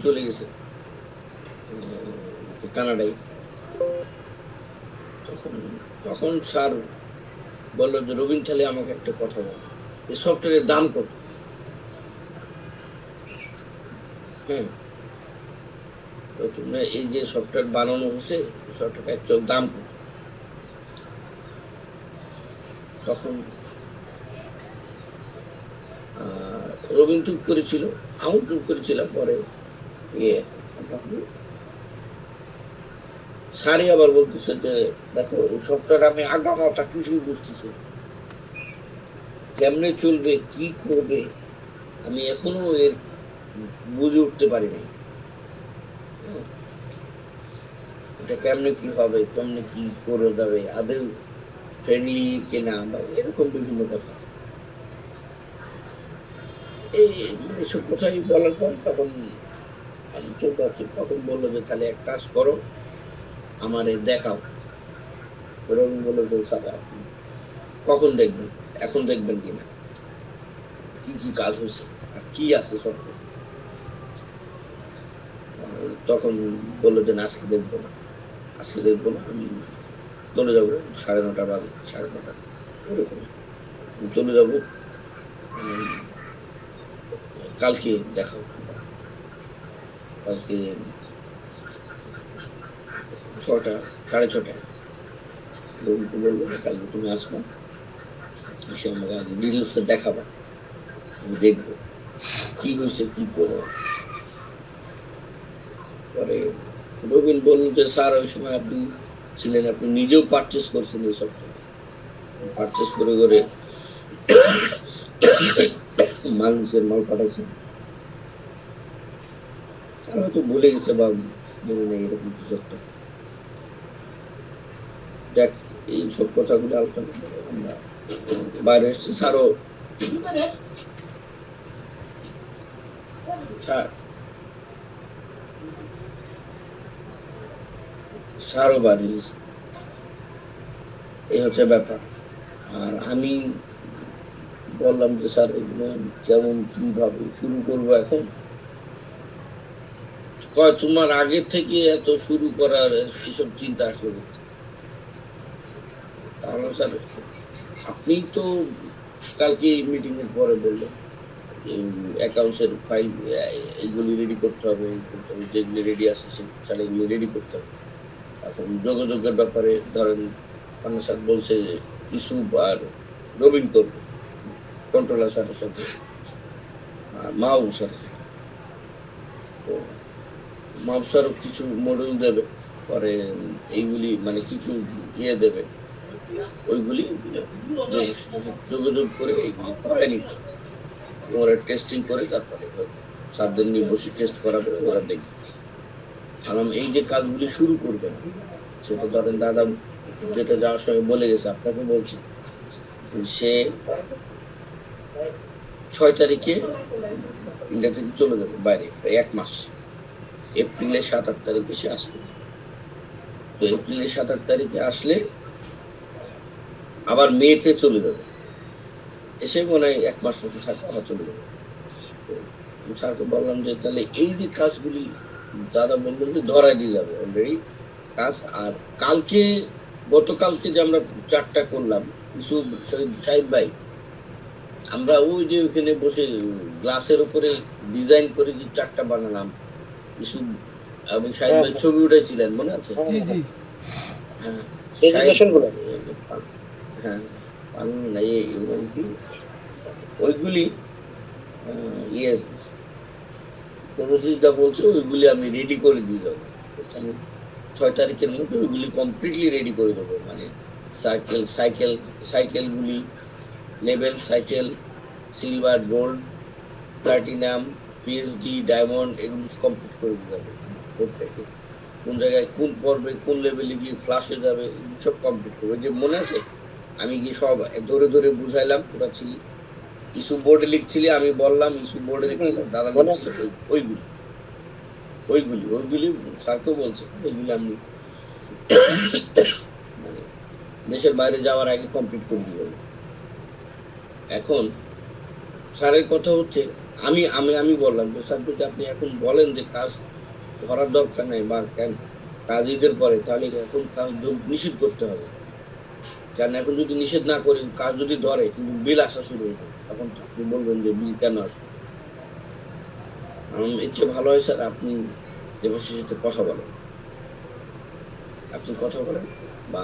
চলে গেছে কানাডায়। তখন স্যার বললো যে রবিন তাহলে আমাকে একটা কথা বলো, এই সফটওয়্যারের দাম কত? হ্যাঁ, তো তোমরা এই যে সফটওয়্যার বানানো হয়েছে সফটওয়্যার অ্যাকচুয়াল দাম কত? তখন রবিন চুপ করেছিল, আমি চুপ করেছিলাম। পরে স্যারই আবার বলতেছে যে দেখো এই সফটওয়্যার আমি আগামাতা কিছুই বুঝতেছি, কেমনে চলবে, কি করবে, আমি এখনো এর বুঝে উঠতে পারি নাই। এটা কেমনে কি হবে, কেমনে কি করে যাবে, আদৌ ফ্রেন্ডলি কিনা, বা এরকম বিভিন্ন কথা। এইসব কথাই বলার পর তখন আমি চোখ আছে, তখন বললো যে তাহলে এক কাজ করো, আমারে দেখাও। রবীন্দ্র বললো যে স্যার আপনি কখন দেখবেন, এখন দেখবেন কিনা, কি কি কাজ হয়েছে আর কি আছে সব। তখন বললো যে না আজকে দেখবো না, আজকে দেখবো না, আমি চলে যাবো 9:30 বাজে, 9:30 এরকম চলে যাবো, কালকে দেখাও। কালকে 6টা 6:30 রবিকে বলবো কালকে তুমি আসবা, এসে আমরা ডিটেলসে দেখাবা, আমি দেখবো কি হয়েছে কি করবো। পরে রবিন বলল যে স্যার ওই সময় আপনি ছিলেন, আপনি নিজেও পারচেস করছেন এই সফটওয়্যার, পারচেস করে করে মানুষের মাল পাঠাইছেন। স্যার হয়তো ভুলে গেছে বা মনে নেই এরকম কিছু একটা। দেখ এই সব কথাগুলো আলোচনা করে আমরা বাইরে এসেছি। স্যারও স্যারও বাড়ি গেছে, এই হচ্ছে ব্যাপার। আর আমি বললাম যে স্যার এগুলো কেমন কিভাবে শুরু করবো এখন? কয় তোমার আগে থেকে এত শুরু করার এসব চিন্তা আসলো? তাহলে স্যার আপনি তো কালকে মিটিং এর পরে বললেন অ্যাকাউন্টস এর ফাইল এইগুলি রেডি করতে হবে, যেগুলি রেডি আছে সেগুলো এগুলি রেডি করতে হবে। এখন যোগাযোগের ব্যাপারে ধরেন পান্না স্যার বলছে ইস্যু আর রবিন করবে কন্ট্রোলার স্যারের সাথে আর মাহবুব স্যারের সাথে। তো মাহবুব স্যারও কিছু মডেল দেবে, পরে এইগুলি মানে কিছু ইয়ে দেবে, ওইগুলি যোগাযোগ করে এইগুলি করে নিতে, ওরা টেস্টিং করে তারপরে সাতদিন নিয়ে বসে টেস্ট করাবে, ওরা দেখবে। এই যে কাজগুলি শুরু করবেন সেটা ধরেন দাদা যেটা যাওয়ার সময় বলে গেছে, আপনাকে বলছি সে 6 তারিখে ইন্ডিয়া থেকে চলে যাবে বাইরে, প্রায় 1 মাস। এপ্রিলের 7-8 তারিখে সে আসবে। তো এপ্রিলের 7-8 তারিখে আসলে আবার মেতে চলে যাবে, এসে মনে হয় 1 মাস মতো থাকবে, আবার চলে যাবে। স্যারকে বললাম যে তাহলে এই যে কাজগুলি, দাদা বললেন যে ধরাই দিয়ে যাবে অলরেডি কাজ। আর কালকে গতকালকে যে আমরা 4টা করলাম, ইউসুফ সাহিদ ভাই, আমরা ওই যে ওখানে বসে গ্লাসের উপরে ডিজাইন করে যে 4টা বানালাম, ইউসুফ এবং সাহিদ ভাই ছবি উঠাইছিলেন, মনে আছে? জি জি হ্যাঁ, হ্যাঁ ওইগুলি ইয়ে বলছে ওইগুলি আমি রেডি করে দিয়ে যাবো। আমি 6 তারিখের মধ্যে ওইগুলি কমপ্লিটলি রেডি করে দেবো, মানে সাইকেলগুলি, level cycle, silver, gold, platinum, PhD, diamond, এগুলো কমপ্লিট করে দিতে হবে। কোন জায়গায় কোন পর্বে কোন লেভেলে গিয়ে ফ্লাশ হয়ে যাবে সব কমপ্লিট করবে। যে মনে আছে আমি কি সব ধরে ধরে বুঝাইলাম, পুরা ছিলি ইস্যু বোর্ডে লিখছিলি, আমি বললাম ইস্যু বোর্ডে লিখছিলাম, দাদা লিখছিল ওইগুলি ওইগুলি ওইগুলি স্যারকেও বলছে ওইগুলি আমি মানে দেশের বাইরে যাওয়ার আগে কমপ্লিট করে দিব। এখন স্যারের কথা হচ্ছে আমি আমি আমি বললাম যে স্যার যদি আপনি এখন বলেন যে কাজ ধরার দরকার নাই বা কাজ ঈদের পরে, তাহলে এখন কাজ নিষিদ্ধ করতে হবে। কারণ এখন যদি নিষেধ না করি, কাজ যদি ধরে কিন্তু বিল আসা শুরু হয়ে যাবে, তখন তো আপনি বলবেন যে বিল কেন আসবে। এর চেয়ে ভালো হয় স্যার আপনি দেবাশিসের সাথে কথা বলেন, আপনি কথা বলেন বা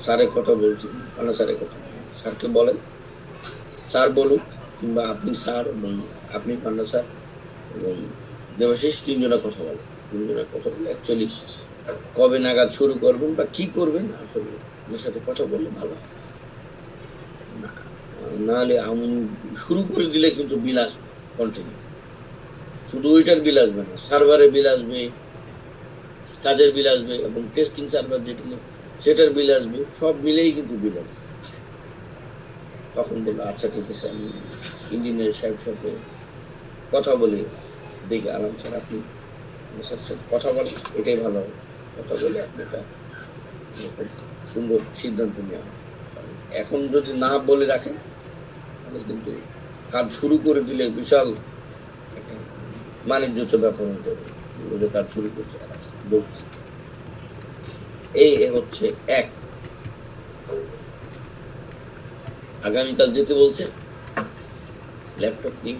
স্যারের কথা বলছি, পান্না স্যারের কথা স্যারকে বলেন, স্যার বলুক, কিংবা আপনি স্যার এবং আপনি পান্না স্যার এবং দেবাশিস তিনজনে কথা বলেন। তিনজনে কথা বলে অ্যাকচুয়ালি কবে নাগাদ শুরু করবেন বা কি করবেন, আসলে আমার সাথে কথা বললে ভালো হয়। নাহলে আমি শুরু করে দিলে কিন্তু বিল আসবে কন্টিনিউ। শুধু ওইটার বিল আসবে না, সার্ভারের বিল আসবে, কাজের বিল আসবে এবং টেস্টিং সার্ভার যেটা সেটার বিল আসবে, সব মিলেই কিন্তু বিল আসবে। তখন বললো আচ্ছা ঠিক আছে, আমি ইঞ্জিনিয়ার সাহেব সাথে কথা বলি দেখি। আরাম স্যার আপনি সাথে কথা বলেন, এটাই ভালো হবে। কথা বলে আপনি একটা সুন্দর সিদ্ধান্ত নেওয়া। এখন যদি না বলে রাখেন তাহলে কিন্তু কাজ শুরু করে দিলে বিশাল একটা বাণিজ্যত ব্যাপার হয়ে যাবে। কাজ শুরু করছে বলছে এই হচ্ছে এক। আগামীকাল যেতে বলছে, ল্যাপটপ নিয়ে।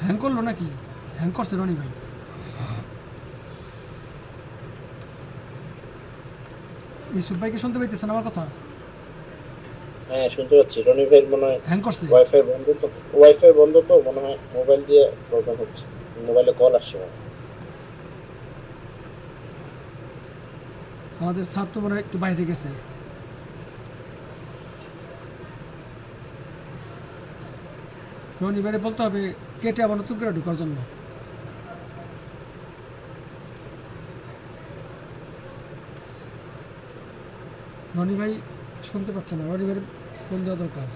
হ্যাং করলো নাকি? হ্যাং করছে রনি ভাই? ইউসুফ ভাই কি শুনতে পাইতেছেন আমার কথা? হ্যাঁ শুনতে পাচ্ছি। রনি ভাইয়ের মনে হয় হ্যাং করছে। ওয়াইফাই বন্ধ তো মনে হয়, মোবাইল দিয়ে প্রবলেম হচ্ছে, মোবাইলে কল আসছে মনে হয়। আমাদের স্যার তো মনে হয় একটু বাইরে গেছে। রনি ভাইরে বলতে হবে কেটে আবার নতুন করে ঢোকার জন্য। রনি ভাই শুনতে পাচ্ছে না, রনি ভাইয়ের ফোন দেওয়া দরকার।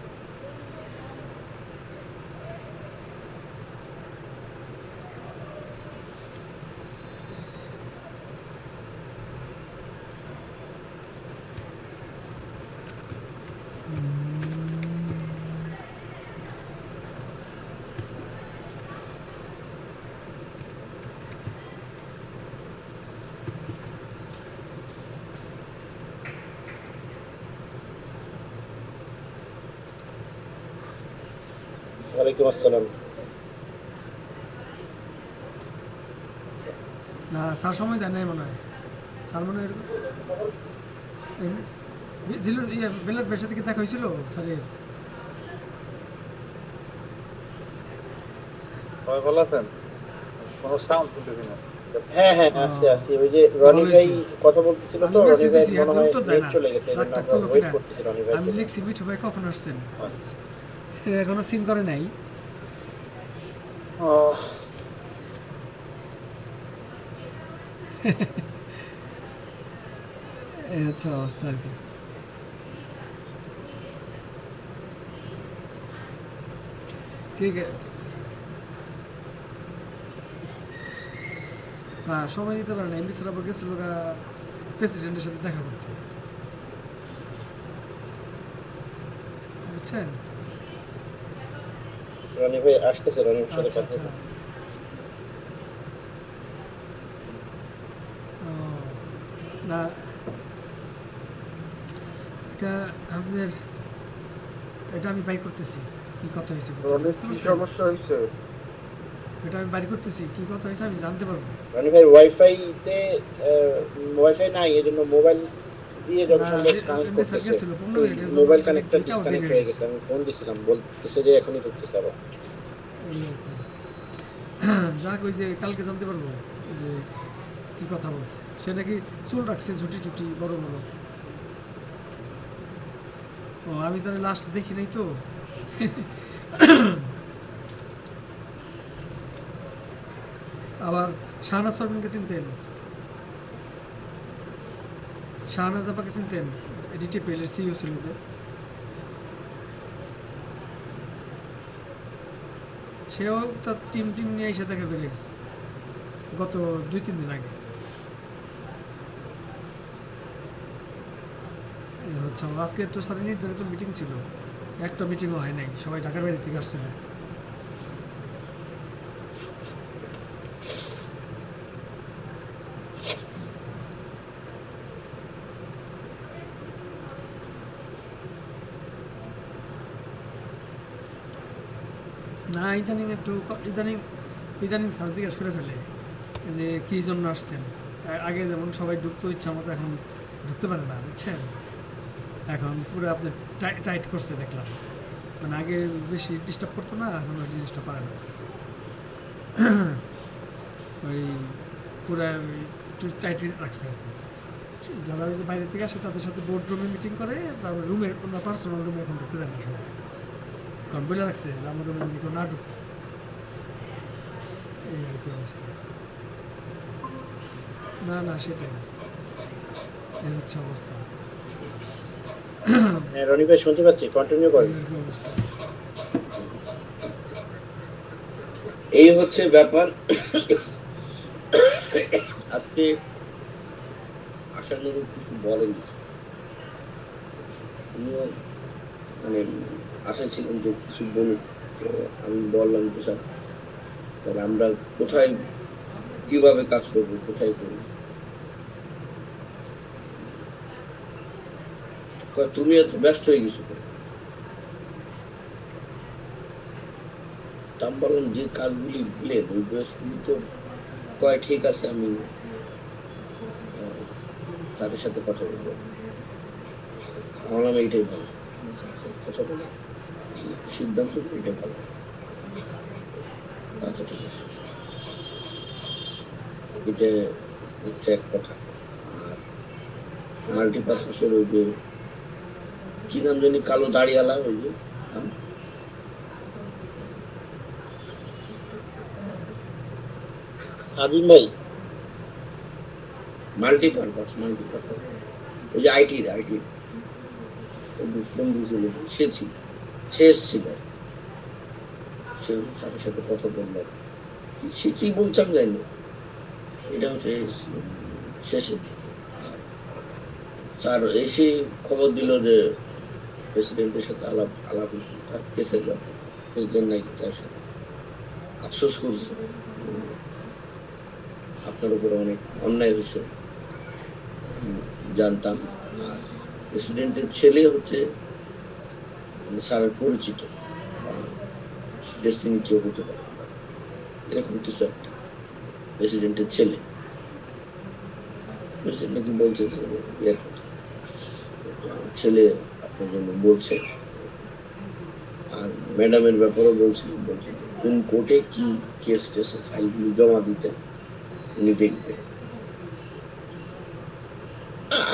ওয়ালাইকুম আসসালাম। না স্যার সময় দেয় নাই মনে হয়। স্যার মনে হয় জিলুর বেলাত ভাইয়ের সাথে কি দেখা হয়েছিল স্যারের? সবাই ভালো আছেন? কোনো সাউন্ড শুনতেছি না। হ্যাঁ হ্যাঁ ও, আছি আছি। ওই যে রনি ভালো ভাই হয়েছে। কথা বলতেছিল আমি তো, রনি মেসেজ ভাইয়ের দিছি, মনে এত হয় উত্তর দেয় নেট না। চলে গেছে, এই জন্য রাগ আমরা করলো ওয়েট কিনা? করতেছি রনি ভাইয়ের আমি জন্য। লিখছি মিঠু ভাই কখন আসছেন, আচ্ছা। এখনো সিন করে নাই। আহ, এই হচ্ছে অবস্থা আর কি। ঠিক না, সময় দিতে পারে না। এমডি স্যার আবার গেছিল প্রেসিডেন্টের সাথে দেখা করতে, বুঝছেন? রনি ভাই আসতেছে, রনি ভাইয়ের সাথে আচ্ছা কথা আচ্ছা। বলবো। ও, না এটা আপনাদের, এটা আমি বাই করতেছি কি কথা হয়েছে ভিতরে, রনির বুঝতে কি পারছেন? সমস্যা হয়েছে? এটা আমি বাড়ি করতেছি কি কথা হয়েছে আমি জানতে পারবো। রনি ভাই ওয়াইফাইতে ওয়াইফাই নাই, এই জন্য মোবাইল দিয়ে যত না, সম্ভব কানেক্ট এমডি স্যার করতেছে। গেছিল 15 ওই মিনিটের জন্য, মোবাইল মানে কানেক্টর দুইটা আবার বের ডিসকানেক্ট হয়ে হয়ে গেছে। গেছে, আমি ফোন দিছিলাম, বলতেছে যে এখনই ঢুকতেছে আবার। এই আর কি। যাক, ওই যে কালকে জানতে পারবো যে কি কথা বলছে। সে নাকি চুল রাখছে ঝুটি ঝুটি বড় বড়। ও, আমি তাহলে লাস্ট দেখি নাই তো। আবার শাহনাজ পারভিনকে চিনতেন? শাহনাজ আপাকে চিনতেন? ডিটিপিএল এর সিইও ছিল যে। সেও তার টিম নিয়ে এসে দেখা করে গেছে গত 2-3 দিন আগে। এই হচ্ছে আজকে তো স্যারের নির্ধারিত মিটিং ছিল, একটা মিটিংও হয় নাই, সবাই ঢাকার বাইরে থেকে আসছিল। না ইদানিং একটু ইদানিং স্যার জিজ্ঞেস করে ফেলে যে কী জন্য আসছেন। আগে যেমন সবাই ঢুকতো ইচ্ছা মতো, এখন ঢুকতে পারে না, বুঝছেন? এখন পুরো আপনি টাইট করছে দেখলাম, মানে আগে বেশি ডিস্টার্ব করতো না, এখন ওই জিনিসটা পারে না। ওই পুরো একটু টাইট রাখছে আর কি। যারা ওই যে বাইরে থেকে আসে তাদের সাথে বোর্ড রুমে মিটিং করে, তারপর রুমের কোনো পার্সোনাল রুমে এখন ঢুকতে দেয় না সবাই, কারণ বলে রাখছে যে আমার রুমে যদি কেউ না ঢুকে। এই আর কি অবস্থা। না সেটাই, এই হচ্ছে অবস্থা। হ্যাঁ রনি ভাই শুনতে পাচ্ছি, কন্টিনিউ এই করেন। আর কি অবস্থা। এই হচ্ছে ব্যাপার। আজকে আশানুরূপ কিছু বলেনি, আমিও মানে আশা ছিলাম যে কিছু বলুক। তো আমি বললাম তো স্যার, তাহলে আমরা কোথায় কিভাবে কাজ করবো, কোথায় করবো। তুমি এত ব্যস্ত হয়ে গেছো কেন? আমি বললাম যে কাজগুলি দিলেন ওই কাজগুলি তো কয় ঠিক আছে, আমি স্যারের সাথে কথা বলবো। বললাম এইটাই ভালো, কথা বলে সিদ্ধান্ত এটাই ভালো। আচ্ছা ঠিক আছে, এটা হচ্ছে এক কথা। আর মাল্টিপারপাসের ওই যে কি নাম জানি, কালো দাড়িওয়ালা, ওই যে আজিম ভাই মাল্টিপারপাস ওই যে আইটি বন্ধু ছিল, সে এসেছিল আর কি। সে সাথে সাথে কথা বললো, সে কি বলছে আমি জানি না। এটা হচ্ছে শেষের দিকে। স্যার এসে খবর দিল যে প্রেসিডেন্টের সাথে আলাপ হয়েছে তার কেসের ব্যাপারে। প্রেসিডেন্ট নাকি তার সাথে আফসোস করছে, আপনার উপরে অনেক অন্যায় হয়েছে, জানতাম। আর প্রেসিডেন্টের ছেলে হচ্ছে স্যারের পরিচিত, ডেস্টিনি কেউ হতে পারে, এরকম কিছু একটা। প্রেসিডেন্টের ছেলে, প্রেসিডেন্ট নাকি বলছে এর কথা, ছেলে আপনার জন্য বলছে। আর ম্যাডামের ব্যাপারেও বলছে কোন কোর্টে কি কেস টেসে ফাইলগুলি জমা দিতে উনি দেখবেন।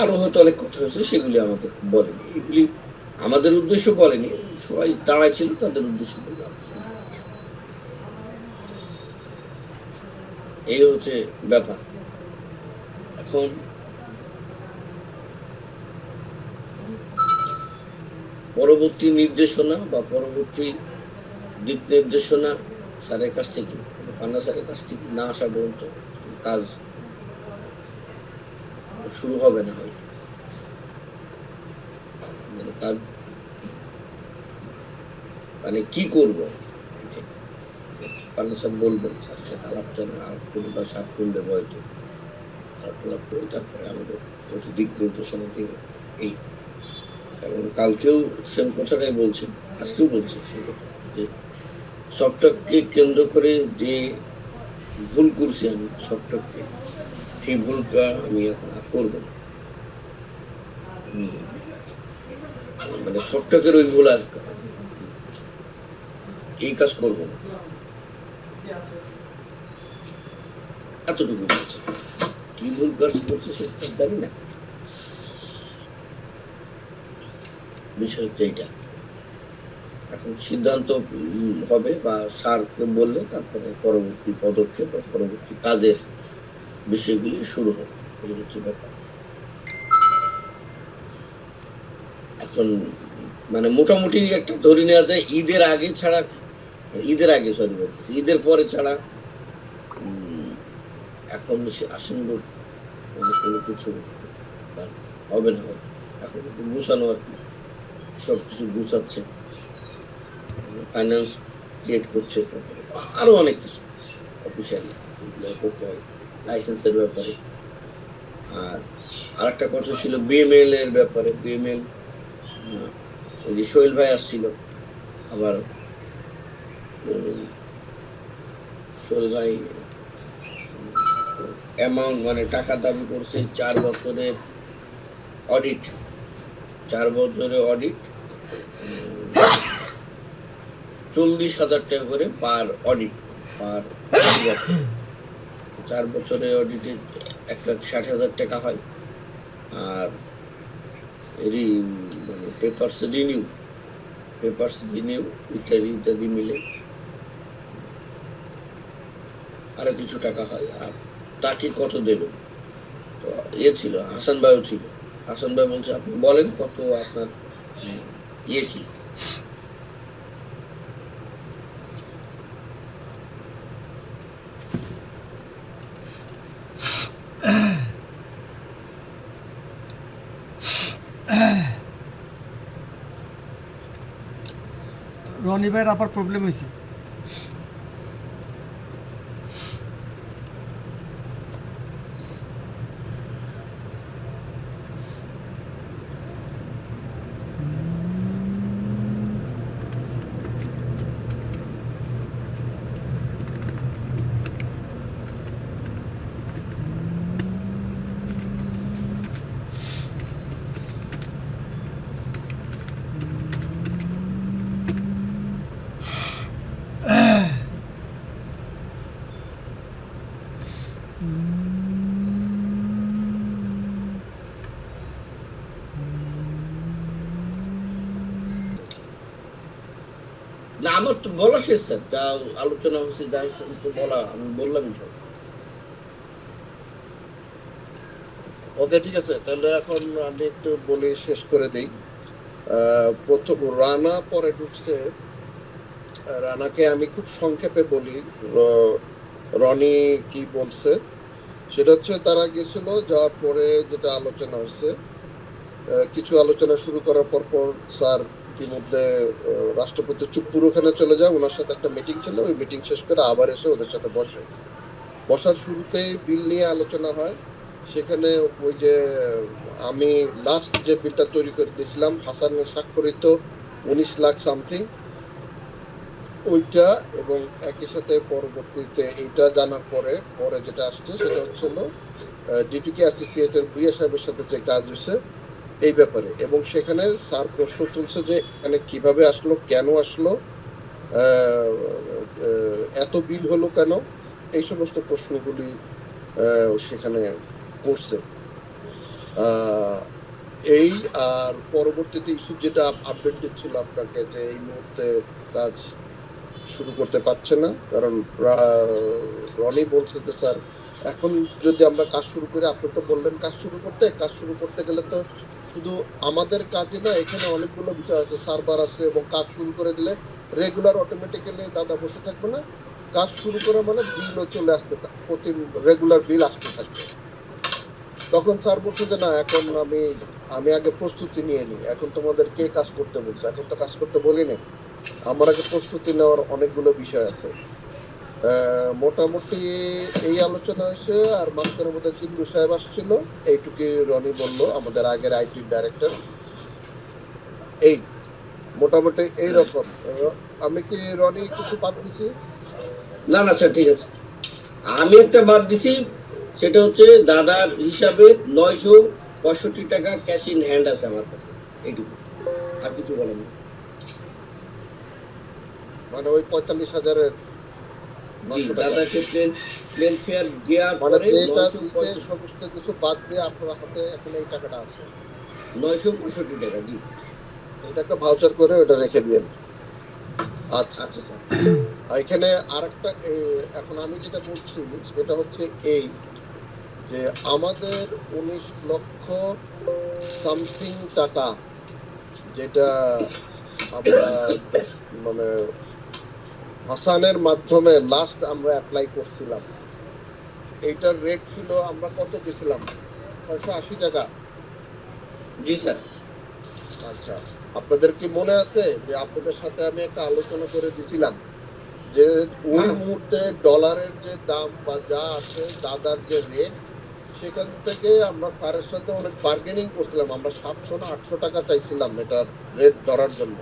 আরো হয়তো অনেক কথা হয়েছে, সেগুলি আমাদের বলেনি। এগুলি আমাদের উদ্দেশ্য বলেনি, সবাই দাঁড়ায় ছিল তাদের উদ্দেশ্য বলে। এই হচ্ছে ব্যাপার। এখন পরবর্তী নির্দেশনা বা পরবর্তী দিক নির্দেশনা স্যারের কাছ থেকে, পান্না স্যারের কাছ থেকে না আসা পর্যন্ত কাজ শুরু হবে না হয়তো। মানে কাজ মানে কি করবো, পান্না স্যার বলবেন, স্যারের সাথে আলাপ করবো বা সাত করলে হয়তো আলাপ করে তারপরে আমাদের দিক নির্দেশনা দেবে। এই কারণ কালকেও সেম কথাটাই বলছেন, আজকেও বলছি সেই কথা, যে সফটওয়্যারকে কেন্দ্র করে যে ভুল করছি আমি, সফটওয়্যারকে সেই ভুলটা আমি এখন আর করবো না। মানে সফটওয়্যারের ওই ভুল আর এই কাজ করবো না, এতটুকু বলছে। কি ভুল কাজ করছে সেটা জানি না, বিষয় হচ্ছে এইটা। এখন সিদ্ধান্ত হবে বা স্যারকে বললে তারপরে পরবর্তী পদক্ষেপ বা পরবর্তী কাজের বিষয়গুলি শুরু হবে। এই হচ্ছে ব্যাপার। এখন মানে মোটামুটি একটা ধরে নেওয়া যায় ঈদের আগে ছাড়া ঈদের আগে সরি বলতেছি, ঈদের পরে ছাড়া এখন আসন্ন কোনো কিছু হবে না। এখন একটু গুছানো আর কি, সবকিছু গুছাচ্ছে, ফাইন্যান্স ক্রিয়েট করছে, তারপরে আরো অনেক কিছু অফিসিয়ালি করতে হয়, লাইসেন্সের ব্যাপারে। আর আরেকটা কথা ছিল বিএমএল এর ব্যাপারে। বিএমএল ওই যে সোহেল ভাই আসছিল, আবার সোহেল ভাই অ্যামাউন্ট মানে টাকা দাবি করছে 4 বছরের অডিট, 4 বছরের অডিট 40,000 টাকা করে পার অডিট, পার বছর। 4 বছরের অডিটে 1,60,000 টাকা হয়। আর মানে পেপারস রিনিউ ইত্যাদি ইত্যাদি মিলে আরো কিছু টাকা হয়। আর তাকে কত দেবেন, তো ছিল হাসান ভাইও ছিল। হাসান ভাই বলছে আপনি বলেন কত আপনার কি। রনি ভাইয়ের আবার প্রবলেম হয়েছে। না আমার তো বলা শেষ স্যার, যা আলোচনা হয়েছে যা তো বলা, আমি বললামই সব। ওকে, ঠিক আছে, তাহলে এখন আমি একটু বলে শেষ করে দিই। প্রথম রানা পরে ঢুকছে, রানাকে আমি খুব সংক্ষেপে বলি রনি কি বলছে। সেটা হচ্ছে তারা গেছিল, যাওয়ার পরে যেটা আলোচনা হচ্ছে, কিছু আলোচনা শুরু করার পর স্যার ইতিমধ্যে রাষ্ট্রপতি চুপ্পুর ওখানে চলে যায়, ওনার সাথে একটা মিটিং ছিল, ওই মিটিং শেষ করে আবার এসে ওদের সাথে বসার শুরুতেই বিল নিয়ে আলোচনা হয়। সেখানে ওই যে আমি লাস্ট যে বিলটা তৈরি করে দিয়েছিলাম হাসানের স্বাক্ষরিত 19 লাখ সামথিং, ওইটা, এবং একই সাথে পরবর্তীতে এইটা জানার পরে যেটা আসছে সেটা হচ্ছিল ডিটিকে অ্যাসোসিয়েটের ভুইয়া সাহেবের সাথে যে কাজ হয়েছে এই ব্যাপারে। এবং সেখানে স্যার প্রশ্ন তুলছে যে এখানে কিভাবে আসলো, কেন আসলো, এত বিল হলো কেন, এই সমস্ত প্রশ্নগুলি সেখানে করছে। এই আর পরবর্তীতে ইস্যু যেটা আপডেট দিচ্ছিল আপনাকে, যে এই মুহূর্তে কাজ শুরু করতে পারছে না, কারণ রনি বলছে যে স্যার এখন যদি আমরা কাজ শুরু করি, আপনি তো বললেন কাজ শুরু করতে গেলে তো শুধু আমাদের কাজই না, এখানে অনেকগুলো বিষয় আছে, সার্ভার আছে, এবং কাজ শুরু করে দিলে রেগুলার অটোমেটিক্যালি দাদা বসে থাকবে না, কাজ শুরু করা মানে বিলও চলে আসতে থাকবে, প্রতি রেগুলার বিল আসতে থাকবে। তখন স্যার বলছে যে না, এখন আমি আগে প্রস্তুতি নিয়ে নিই, এখন তোমাদের কে কাজ করতে বলছে, এখন তো কাজ করতে বলি নাই, আমার আগে প্রস্তুতি নেওয়ার অনেকগুলো বিষয় আছে। মোটামুটি এই আলোচনা হয়েছে। আর মাঝখানের মধ্যে সিন্ধু সাহেব আসছিল, এইটুকু রনি বললো, আমাদের আগের আইটি ডাইরেক্টর। এই মোটামুটি এইরকম। আমি কি রনি কিছু বাদ দিছি? না না স্যার, ঠিক আছে। আমি একটা বাদ দিছি, সেটা হচ্ছে দাদার হিসাবে 965 টাকা ক্যাশ ইন হ্যান্ড আছে আমার কাছে, এইটুকু, আর কিছু বলার নেই। মানে ওই 45,000-এর দাদাকে প্লেন ফেয়ার দেওয়ার মানে পরে যেটা দিতে সমস্ত কিছু বাদ দিয়ে আপনার হাতে এখন এই টাকাটা আছে 965 টাকা। জি, এটা একটা ভাউচার করে ওটা রেখে দিন। আচ্ছা আচ্ছা স্যার। এখানে আরেকটা, এখন আমি যেটা বলছি সেটা হচ্ছে এই যে আমাদের 19 লক্ষ সামথিং টাকা, যেটা আমরা মানে হাসানের মাধ্যমে লাস্ট আমরা অ্যাপ্লাই করছিলাম, এইটার রেট ছিল আমরা কত দিছিলাম? 680 টাকা। জি স্যার। আচ্ছা, আপনাদের কি মনে আছে যে আপনাদের সাথে আমি একটা আলোচনা করে দিছিলাম যে ওই হ্যাঁ। মুহূর্তে ডলারের যে দাম বা যা আছে, দাদার যে রেট, সেখান থেকে আমরা স্যারের সাথে অনেক বার্গেনিং করছিলাম। আমরা 700 না 800 টাকা চাইছিলাম এটার রেট ধরার জন্য,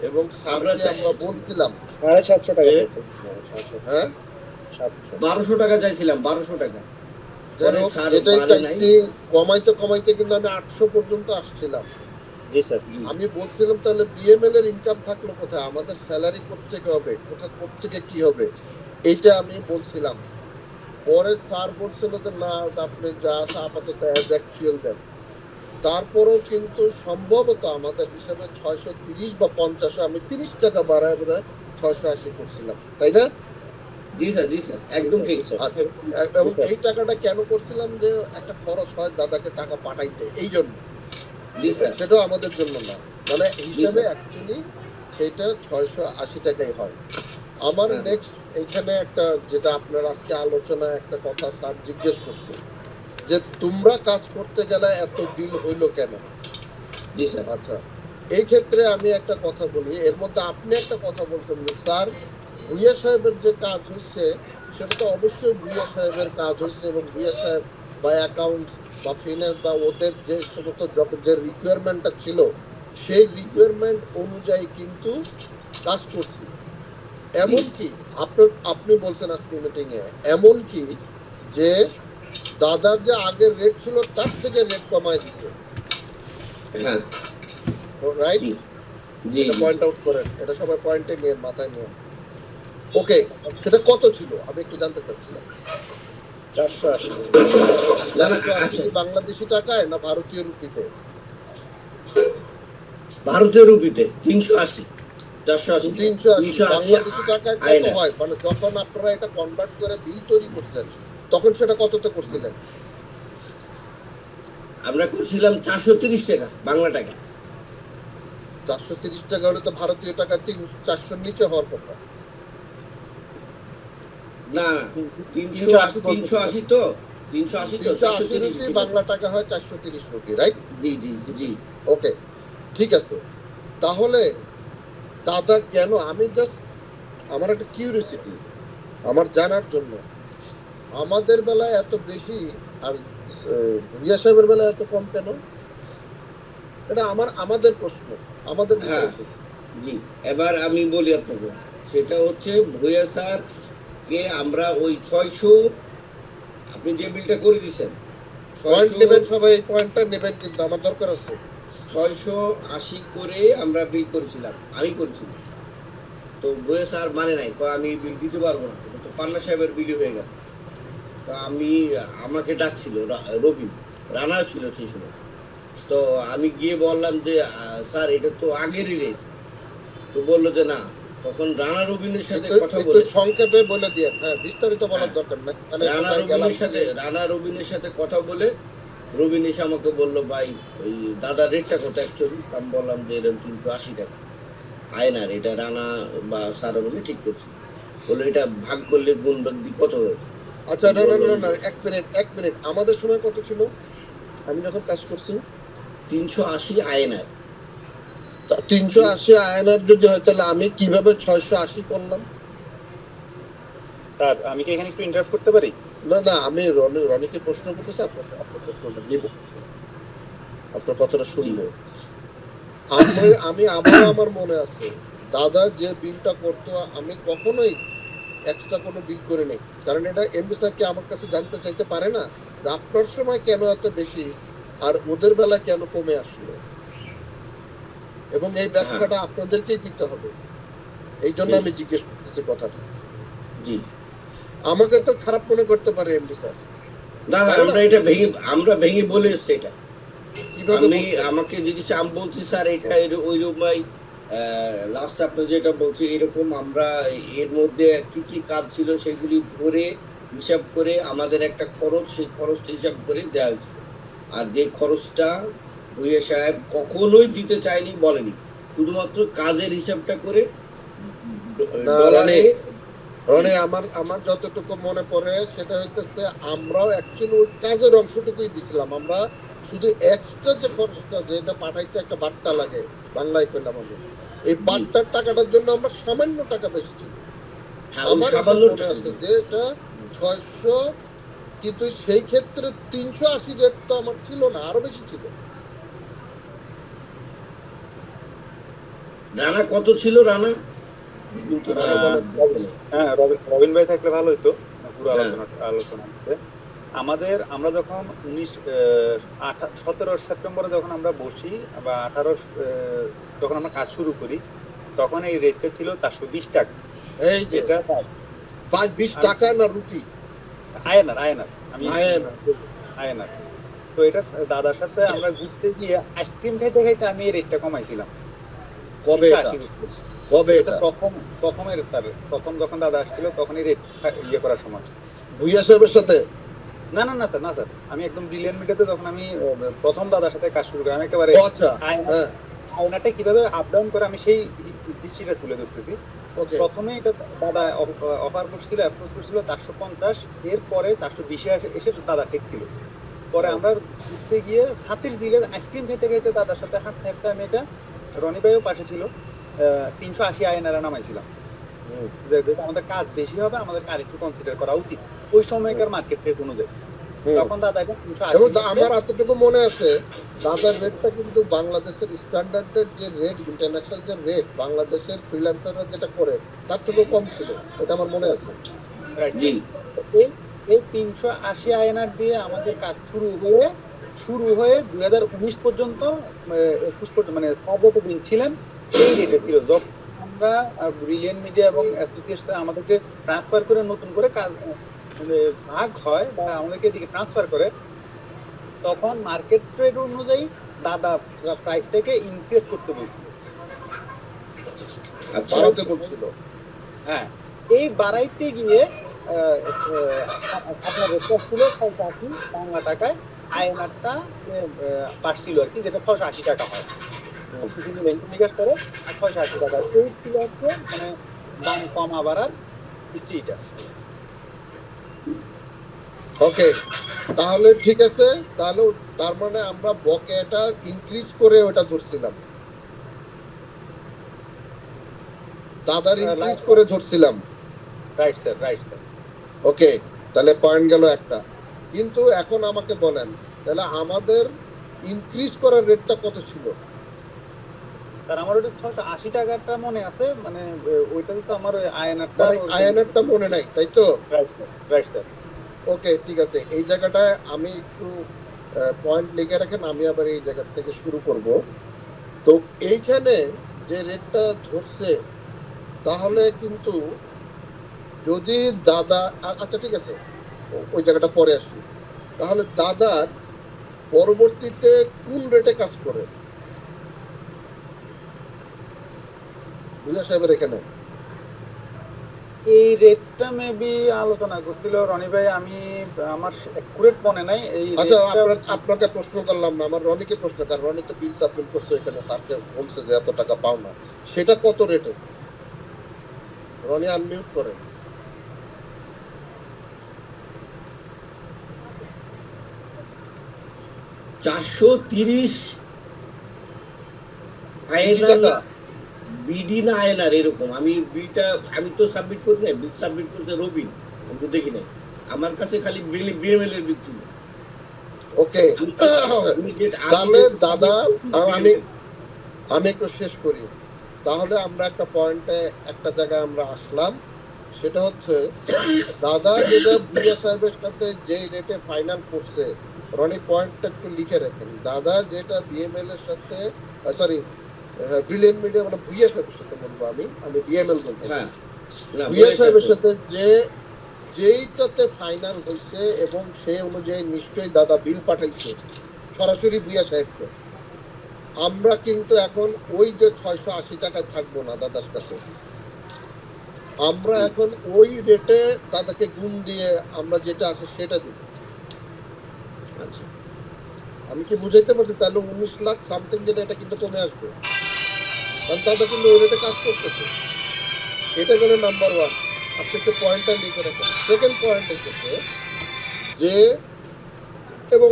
এবং স্যারকে আমরা বলছিলাম 750 টাকা যে- পেয়েছে। 750, হ্যাঁ 700 1200 টাকা চাইছিলাম, 1200 টাকা। যাই হোক, স্যার যেটাই পারে নাই। চাইছি কমাইতে কমাইতে কিন্তু আমি 800 পর্যন্ত আসছিলাম। জি স্যার। জি। আমি বলছিলাম তাহলে বিএমএল এর ইনকাম থাকলো কোথায়, আমাদের স্যালারি কোত্থেকে হবে, কোত্থেকে কি হবে, এইটা আমি বলছিলাম। পরে স্যার বলছিল যে না, আপনি যা আছে আপাতত অ্যাজ অ্যাকচুয়াল দেন। তারপরেও কিন্তু সম্ভবত আমাদের হিসাবে 630 বা 50, আমি 30 টাকা বাড়ায় বোধ হয় 680 করছিলাম, তাই না? জি স্যার, জি স্যার, একদম ঠিক স্যার। আচ্ছা, এবং এই টাকাটা কেন করছিলাম, যে একটা খরচ হয় দাদাকে টাকা পাঠাইতে, এই জন্য। জি স্যার। সেটাও আমাদের জন্য না, মানে হিসাবে স্যার। অ্যাকচুয়ালি সেটা 680 টাকাই হয়। আমার হ্যাঁ। নেক্সট এখানে একটা, যেটা আপনার আজকে আলোচনায় একটা কথা স্যার জিজ্ঞেস করছে যে তোমরা কাজ করতে গেলে এত বিল হইলো কেন? জি স্যার। আচ্ছা, এই ক্ষেত্রে আমি একটা কথা বলি। এর মধ্যে আপনি একটা কথা বলছেন যে স্যার ভুইয়া সাহেবের যে কাজ হচ্ছে সেটা তো অবশ্যই ভুইয়া সাহেবের কাজ হচ্ছে, এবং ভুইয়া সাহেব বা অ্যাকাউন্টস বা ফিনান্স বা ওদের যে সমস্ত যে রিকোয়ারমেন্টটা ছিল, সেই রিকোয়ারমেন্ট অনুযায়ী কিন্তু কাজ করছি। এমনকি আপনি বলছেন আজকে মিটিং এ, এমনকি যে দাদার যে আগের রেট ছিল তার থেকে রেট কমায় দিছে, হ্যাঁ। রাইট? জি। জি। এটা পয়েন্ট আউট করেন, এটা সবাই পয়েন্টে নিয়ে মাথায় নিয়ে। ওকে, সেটা কত ছিল আমি একটু জানতে চাচ্ছিলাম। 480। না, না, 480 আচ্ছা। বাংলাদেশি টাকায় না ভারতীয় রুপিতে? ভারতীয় রুপিতে 380, 480, 380 বাংলাদেশি টাকায় কত আয়না। হয়? মানে যখন আপনারা এটা কনভার্ট করে বিল তৈরি করছেন তখন সেটা কততে করছিলেন? আমরা করছিলাম 430 টাকা বাংলা টাকা। 430 টাকা হলে তো ভারতীয় টাকা 400 নিচে হওয়ার কথা। না, 380, 380 তো, 380 তো, 380 430 রুপি বাংলা টাকা হয় 430 রুপি, রাইট? জি, জি, জি। ওকে, ঠিক আছে। তাহলে দাদা কেন, আমি জাস্ট, আমার একটা কিউরিওসিটি, আমার জানার জন্য, আমাদের বেলায় এত বেশি আর ভুইয়া সাহেবের বেলায় এত কম কেন? এটা আমাদের প্রশ্ন, আমাদের হ্যাঁ। প্রশ্ন। জি, এবার আমি বলি আপনাকে, সেটা হচ্ছে ভুইয়া স্যার কে আমরা ওই 600, আপনি যে বিলটা করে দিয়েছেন পয়েন্ট নেবেন সবাই, এই পয়েন্টটা নেবেন, কিন্তু আমার দরকার আছে। 680 করে আমরা বিল করেছিলাম, আমি করেছিলাম। তো ভুইয়া স্যার মানে নাই, কয় আমি বিল দিতে পারবো না, এটা তো পান্না সাহেবের বিলি হয়ে গেল। তো আমাকে ডাকছিল রবি, রানা ছিল সেই সময়। তো আমি গিয়ে বললাম যে স্যার এটা তো আগেরই রেট। তো বললো যে না, তখন রানা রবিনের সাথে কথা একটু বলে, সংক্ষেপে বলে দিয়ে, হ্যাঁ বিস্তারিত বলার হ্যাঁ। দরকার নাই, মানে রানা রবিনের সাথে কথা বলে রবিন এসে আমাকে বললো ভাই ওই দাদার রেটটা কত অ্যাকচুয়ালি? আমি বললাম যে এরকম 380 টাকা আয়নার, এটা রানা বা স্যার বলে ঠিক করছি। বললো এটা ভাগ করলে গুণ ভাগ দিয়ে কত হয়? আচ্ছা, না না না না, এক মিনিট, আমাদের সময় কত ছিল আমি যখন কাজ করছি? 380 আয়নার। 380 আয়নার যদি হয় তাহলে আমি কিভাবে 680 করলাম? স্যার আমি কি এখানে একটু ইন্টারাপ্ট করতে পারি? না না, আমি রনিকে প্রশ্ন করতেছি, আপনার প্রশ্নটা নিব, আপনার কথাটা শুনবো। আমি আবারও, আমার মনে আছে দাদা যে বিলটা করতো, আমি কখনোই এক্সট্রা কোনো বিল করে নেই, কারণ এটা এমডি স্যার কি আমার কাছে জানতে চাইতে পারে না যে আপনার সময় কেন এত বেশি আর ওদের বেলা কেন কমে আসলো, এবং এই ব্যাখ্যাটা আপনাদেরকেই দিতে হবে। এই জন্য আমি জিজ্ঞেস করতেছি কথাটা। জি, আমাকে তো খারাপ মনে করতে পারে এমডি স্যার। না না, আমরা ভেঙে বলে এসছি এটা। কিভাবে আমাকে জিজ্ঞেস, আমি বলছি স্যার এটা ওই রকমই লাস্ট আপনি যেটা বলছি এরকম, আমরা এর মধ্যে কি কি কাজ ছিল সেগুলি ধরে হিসাব করে আমাদের একটা খরচ, সেই খরচটা হিসাব করে দেওয়া হয়েছিল। আর যে খরচটা ভুইয়া সাহেব কখনোই দিতে চায়নি, বলেনি, শুধুমাত্র কাজের হিসাবটা করে না, ডলারে রনি আমার যতটুকু মনে পড়ে সেটা হইতেছে আমরাও অ্যাকচুয়ালি ওই কাজের অংশটুকুই দিছিলাম। আমরা শুধু এক্সট্রা যে খরচটা যেটা পাঠাইতে একটা বার্তা লাগে, বাংলায় কইলাম আমি, এই বার্তার টাকাটার জন্য আমরা সামান্য টাকা বেশি ছিল। হ্যাঁ, ওই আমার সামান্য মনে টাকা আছে যে এটা 600, কিন্তু সেই ক্ষেত্রে 380 রেট তো আমার ছিল না, আরো বেশি ছিল। রানা কত ছিল রানা? কিন্তু রানা বলেন। হ্যাঁ, রবিন ভাই থাকলে ভালো হতো পুরো হ্যাঁ। আলোচনা হচ্ছে। আমরা যখন 17 সেপ্টেম্বরে যখন আমরা বসি বা 18 যখন আমরা কাজ শুরু করি, তখন এই রেটটা ছিল 420 টাকা। এই যে এটা 5-20 টাকা না রুপি? আয়নার আমি আয়না। আয়নার। তো এটা দাদার সাথে আমরা ঘুরতে গিয়ে আইসক্রিম খাইতে খাইতে আমি এই রেটটা কমাইছিলাম। কবে এটা? 380 রুপি। কবে এটা এটা? প্রথমের স্যার, প্রথম যখন দাদা আসছিল তখনই রেট করার সময়। ভুইয়া সাহেবের সাথে? না স্যার, আমি একদম ব্রিলিয়ান্ট মিডিয়াতে যখন আমি প্রথম দাদার সাথে কাজ শুরু করি, আমি একেবারে ও আচ্ছা, হ্যাঁ, আয়নাটা কিভাবে আপ ডাউন করে আমি সেই হিস্ট্রিটা তুলে ধরতেছি। ওকে। প্রথমে এটা দাদা অফার করছিল, অ্যাপ্রোচ করছিল 450, এরপরে 420 এসে দাদা ঠিক ছিল। পরে আমরা ঘুরতে গিয়ে হাতির দিলে আইসক্রিম খেতে খেতে দাদার সাথে হাঁটতে হাঁটতে আমি এটা, রনি ভাইও পাশে ছিল, 380 আয়নারা নামাইছিলাম। যেহেতু আমাদের কাজ বেশি হবে, আমাদের আরেকটু কনসিডার করা উচিত ওই সময়কার মার্কেট রেট অনুযায়ী। তখন দাদা এটা 380। এবং আমার এতটুকু মনে আছে দাদার রেটটা কিন্তু বাংলাদেশের স্ট্যান্ডার্ডের যে রেট, ইন্টারন্যাশনাল যে রেট বাংলাদেশের ফ্রিল্যান্সাররা যেটা করে তার থেকেও কম ছিল, এটা আমার মনে আছে। জি, এই 380 আয়নার দিয়ে আমাদের কাজ শুরু হয়ে 2019 পর্যন্ত, 21 পর্যন্ত, মানে সার্ভেতে দিন ছিলেন এই রেটে ছিল। যখন আমরা ব্রিলিয়ান্ট মিডিয়া এবং অ্যাসোসিয়েটস আমাদেরকে ট্রান্সফার করে নতুন করে কাজ ভাগ হয় বা আমাদেরকে এদিকে ট্রান্সফার করে, তখন মার্কেট রেট অনুযায়ী দাদা প্রাইসটাকে ইনক্রিজ করতে বলছিল। আচ্ছা, বাড়াতে বলছিল। হ্যাঁ, এই বাড়াইতে গিয়ে আপনার রেটটা ছিল 680 বাংলা টাকায়, আয়নারটা বাড়ছিল আর কি, যেটা 680 টাকা হয়। কিছু জিজ্ঞাসা করে 680 টাকা, এই ছিল হচ্ছে মানে দাম কমা বাড়ার হিস্ট্রিটা। ওকে, তাহলে ঠিক আছে। তাহলে তার মানে আমরা বকেয়াটা ইনক্রিজ করে ওটা ধরছিলাম, দাদার ইনক্রিজ করে ধরছিলাম। Right sir. ওকে, তাহলে পয়েন্ট গেল একটা। কিন্তু এখন আমাকে বলেন তাহলে আমাদের ইনক্রিজ করার রেটটা কত ছিল? স্যার আমার ওটা 680 টাকাটা মনে আছে, মানে ওইটাতে তো আমার আয়নারটা মনে নাই, তাই তো? Right sir. ওকে, ঠিক আছে। এই জায়গাটায় আমি একটু পয়েন্ট লিখে রাখেন, আমি আবার এই জায়গা থেকে শুরু করব। তো এইখানে যে রেটটা ধরছে, তাহলে কিন্তু যদি দাদা, আচ্ছা ঠিক আছে, ওই জায়গাটা পরে আসি। তাহলে দাদার পরবর্তীতে কোন রেটে কাজ করে বুঝা সাহেবের এখানে? এই রেটটা মেবি আলোচনা করছিল রনি ভাই, আমি আমার একুরেট মনে নাই। এই আচ্ছা, আপনাকে প্রশ্ন করলাম না, আমার রনিকে প্রশ্ন, কারণ রনি তো বিল সাবমিট করছে এখানে, স্যারকে বলছে যে এত টাকা পাও না, সেটা কত রেটে? রনি আনমিউট করেন। $430 আয়নার, বিডি না আয়নার এরকম। আমি তো সাবমিট করি না, বিল সাবমিট করছে রবিন, আমি তো দেখি নাই। আমার কাছে খালি বিএমএল এর বিল ছিল। ওকে, তাহলে দাদা, আমি একটু শেষ করি। তাহলে আমরা একটা পয়েন্টে, একটা জায়গায় আমরা আসলাম, সেটা হচ্ছে দাদা যেটা বুয়া সাহেবের সাথে যে রেটে ফাইনাল করছে, রনি পয়েন্টটা একটু লিখে রাখেন। দাদা যেটা বিএমএল এর সাথে, সরি ব্রিলিয়ান্ট মিডিয়া, মানে বুয়া সাহেবের সাথে বলবো, আমি বিএমএল বলবো, হ্যাঁ, বুয়া সাহেবের সাথে যেইটাতে ফাইনাল হয়েছে এবং সেই অনুযায়ী নিশ্চয়ই দাদা বিল পাঠাইছে সরাসরি বুয়া সাহেবকে। আমরা কিন্তু এখন ওই যে 680 টাকায় থাকবো না দাদার কাছে, আমরা এখন ওই রেটে দাদাকে গুণ দিয়ে আমরা যেটা আছে সেটা দিব। আচ্ছা, আমি কি বুঝাইতে পারছি? তাহলে 19 লাখ সামথিং যেটা, এটা কিন্তু কমে আসবে, কারণ দাদা কিন্তু ওই রেটে কাজ করতেছে। এটা গেল নাম্বার 1। আপনি একটু পয়েন্টটা লিখে রাখেন। সেকেন্ড পয়েন্ট হচ্ছে যে এবং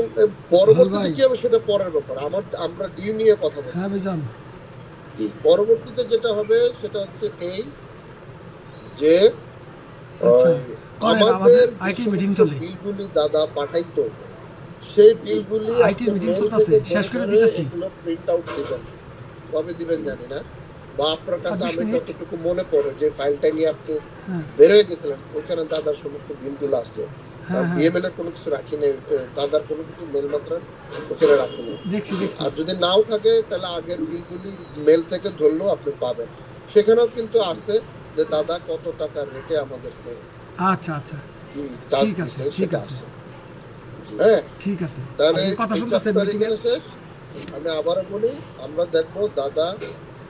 পরবর্তীতে ভাই। কি হবে সেটা পরের ব্যাপার। আমরা ডিউ নিয়ে কথা বলছি। হ্যাঁ ভাইজান। জি পরবর্তীতে যেটা হবে সেটা হচ্ছে এই যে আচ্ছা ওই করেন, আমাদের আমাদের যে আইটি মিটিং সমস্ত চলে। বিলগুলি দাদা পাঠাইতো সেই বিলগুলি আইটি আপনি মিটিং মেল চলতেছে, থেকে শেষ ধরে করে ধরে দিতেছি। এগুলো প্রিন্ট আউট দিবেন। কবে দিবেন জানি না, বা আপনার আর কাছে 20 আমি মিনিট। যতটুকু মনে পড়ে যে ফাইলটা নিয়ে আপনি হ্যাঁ বের হয়ে গেছিলেন ওইখানে দাদার সমস্ত বিলগুলো আছে। হ্যাঁ হ্যাঁ বিএমএল এর কোনো কিছু রাখি নেই, দাদার কোনো কিছু মেল মাত্র ওখানে রাখি নেই। দেখছি দেখছি। আর যদি নাও থাকে তাহলে আগের বিলগুলি মেল থেকে ধরলেও আপনি পাবেন। সেখানেও কিন্তু আছে যে দাদা কত টাকার রেটে আমাদেরকে আচ্ছা আচ্ছা কি কাজ ঠিক আছে দিচ্ছে ঠিক সেটা আছে আছে। হ্যাঁ, ঠিক আছে। তাহলে আজকে কথা এই শুনতেছেন চ্যাপ্টার মিটিং এর। এখানে শেষ। আমি আবারও বলি, আমরা দেখবো দাদা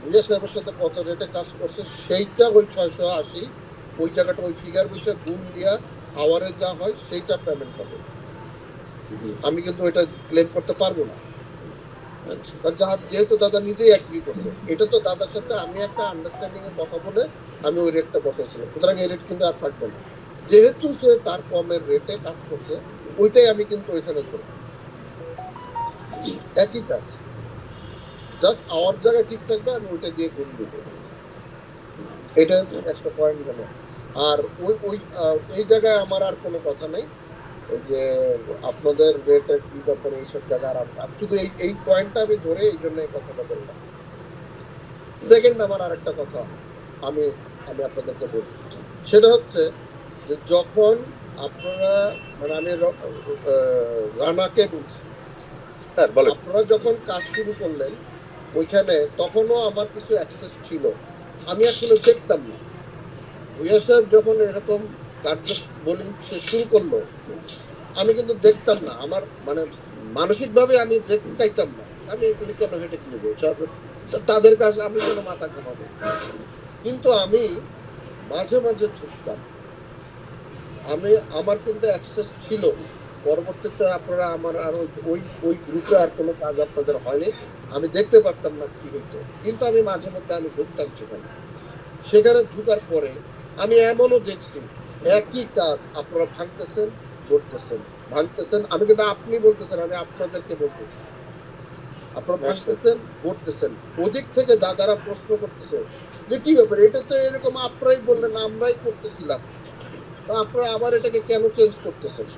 ভুয়া সাহেবের সাথে কত রেটে কাজ করছে, সেইটা ওই 680 ওই জায়গাটা ওই ফিগার বসে গুণ দিয়া আওয়ারে যা হয় সেইটা পেমেন্ট হবে। জি আমি কিন্তু এটা ক্লেম করতে পারবো না, আচ্ছা কারণ যেহেতু দাদা নিজেই এগ্রি করছে। এটা তো দাদার সাথে আমি একটা আন্ডারস্ট্যান্ডিং এ কথা বলে আমি ওই রেটটা বসাইছিলাম, সুতরাং এই রেট কিন্তু আর থাকবে না। যেহেতু সে তার কমের রেটে কাজ করছে ওইটাই আমি কিন্তু ওইখানে ধরবো, জি একই কাজ, জাস্ট আওয়ার জায়গায় ঠিক থাকবে, আমি ওইটা দিয়ে গুণ দিব। এটা হচ্ছে একটা পয়েন্ট গেল। আর ওই ওই এই জায়গায় আমার আর কোনো কথা নেই, ওই যে আপনাদের রেটের কি ব্যাপারে এইসব জায়গায় আর শুধু এই পয়েন্টটা আমি ধরে এই জন্য এই কথাটা বললাম। সেকেন্ড আমার আরেকটা কথা আমি আমি আপনাদেরকে বলি, সেটা হচ্ছে যে যখন আপনারা মানে আমি রানাকে বলছি, স্যার বলেন। আপনারা যখন কাজ শুরু করলেন ওইখানে তখনও আমার কিছু অ্যাক্সেস ছিল, আমি আসলে দেখতাম না। ভুয়া সাহেব যখন এরকম কার্য বলি সে শুরু করলো আমি কিন্তু দেখতাম না, আমার মানে মানসিক ভাবে আমি দেখতে চাইতাম না, আমি এগুলি কেন হেঁটে কিনব, তাদের কাছে আমি কেন মাথা ঘামাবো। কিন্তু আমি মাঝে মাঝে ঢুকতাম, আমার কিন্তু অ্যাক্সেস ছিল। পরবর্তীতে আপনারা আমার আর ওই ওই গ্রুপে আর কোনো কাজ আপনাদের হয়নি, আমি দেখতে পারতাম না কি হইতো, কিন্তু আমি মাঝে মধ্যে আমি ঢুকতাম সেখানে ঢুকার পরে আমি এমনও দেখছি একই কাজ আপনারা ভাঙতেছেন করতেছেন, ভাঙতেছেন, আমি কিন্তু আপনি বলতেছেন, আমি আপনাদেরকে বলতেছি, আপনারা ভাঙতেছেন করতেছেন। ওদিক থেকে দাদারা প্রশ্ন করতেছে যে কি ব্যাপার, এটা তো এরকম আপনারাই বললেন আমরাই করতেছিলাম, আপনারা আবার এটাকে কেন চেঞ্জ করতেছেন।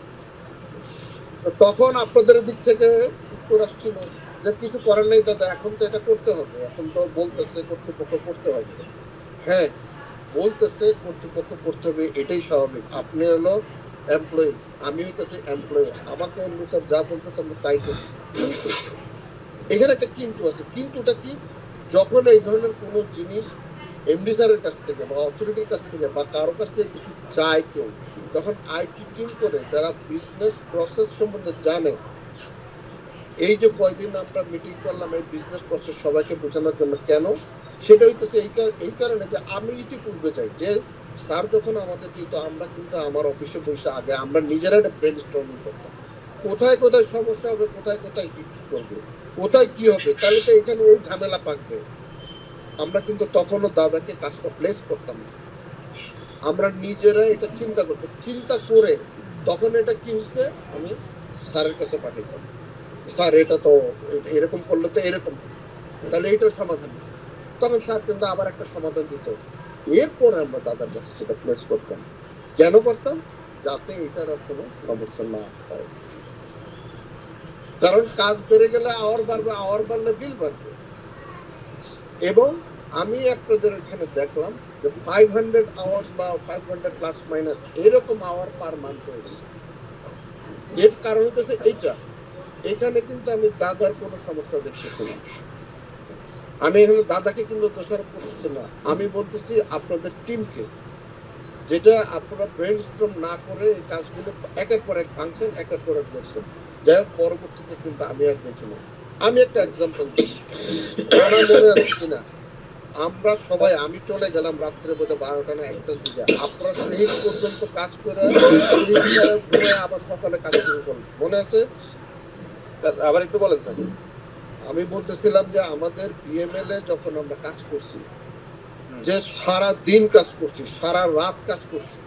তখন আপনাদের দিক থেকে উত্তর আসছিল যে কিছু করার নেই দাদা, এখন তো এটা করতে হবে, এখন তো বলতেছে কর্তৃপক্ষ করতে হবে। হ্যাঁ বলতেছে কর্তৃপক্ষ করতে হবে, এটাই স্বাভাবিক। আপনি হলো এমপ্লয়ি, আমি হইতেছি এমপ্লয়ি, আমাকে এমনি স্যার যা বলতেছে আমরা তাই করছি। কিন্তু এখানে একটা কিন্তু আছে, কিন্তুটা কি, যখন এই ধরনের কোন জিনিস এমডি স্যারের কাছ থেকে বা অথরিটির কাছ থেকে বা কারো কাছ থেকে কিছু চায় কেউ, তখন আইটি টিম করে যারা বিজনেস প্রসেস সম্বন্ধে জানে, এই যে কয়দিন আমরা মিটিং করলাম এই বিজনেস প্রসেস সবাইকে বোঝানোর জন্য, কেন সেটা হইতেছে এই কারণে যে আমি ইতিপূর্বে চাই যে স্যার যখন আমাদের দিত আমরা কিন্তু আমার অফিসে বসে আগে আমরা নিজেরা একটা ব্রেনস্টর্মিং করতাম, কোথায় কোথায় সমস্যা হবে, কোথায় কোথায় হিট করবে, কোথায় কি হবে, তাহলে তো এখানে এই ঝামেলা পাকবে। আমরা কিন্তু তখনও দাদাকে কাজটা প্লেস করতাম না, আমরা নিজেরা এটা চিন্তা করতাম, চিন্তা করে তখন এটা কি হচ্ছে আমি স্যারের কাছে পাঠাইতাম, স্যার এটা তো এরকম করলে তো এরকম, তাহলে এইটার সমাধান, তখন স্যার কিন্তু আবার একটা সমাধান দিত। এরপরে আমরা দাদার কাছে সেটা প্লেস করতাম, কেন করতাম, যাতে এটার আর কোনো সমস্যা না হয়। কারণ কাজ বেড়ে গেলে আওয়ার বাড়বে, আওয়ার বাড়লে বিল বাড়বে। এবং আমি আপনাদের এখানে দেখলাম যে 500 আওয়ার্স বা 500 প্লাস মাইনাস এরকম আওয়ার পার মান্থ হয়েছে। এর কারণ হচ্ছে এইটা, এখানে কিন্তু আমি দাদার কোনো সমস্যা দেখতেছি না, আমি এখানে দাদাকে কিন্তু দোষারোপ করতেছি না, আমি বলতেছি আপনাদের টিমকে, যেটা আপনারা ব্রেইনস্টর্ম না করে এই কাজগুলো একের পর এক ভাঙছেন, একের পর এক দেখছেন, যাই হোক পরবর্তীতে কিন্তু আমি আর দেখি না। আমি একটা এক্সাম্পল দিই, আমার মনে আছে কিনা, আমরা সবাই, আমি চলে গেলাম রাত্রে বোধ 12টা না 1টার দিকে, আপনারা সেই পর্যন্ত কাজ করে ঘুমায় আবার সকালে কাজ শুরু করলেন, মনে আছে? আবার একটু বলেন স্যার। আমি বলতেছিলাম যে আমাদের বিএমএল এ যখন আমরা কাজ করছি যে সারা দিন কাজ করছি, সারা রাত কাজ করছি,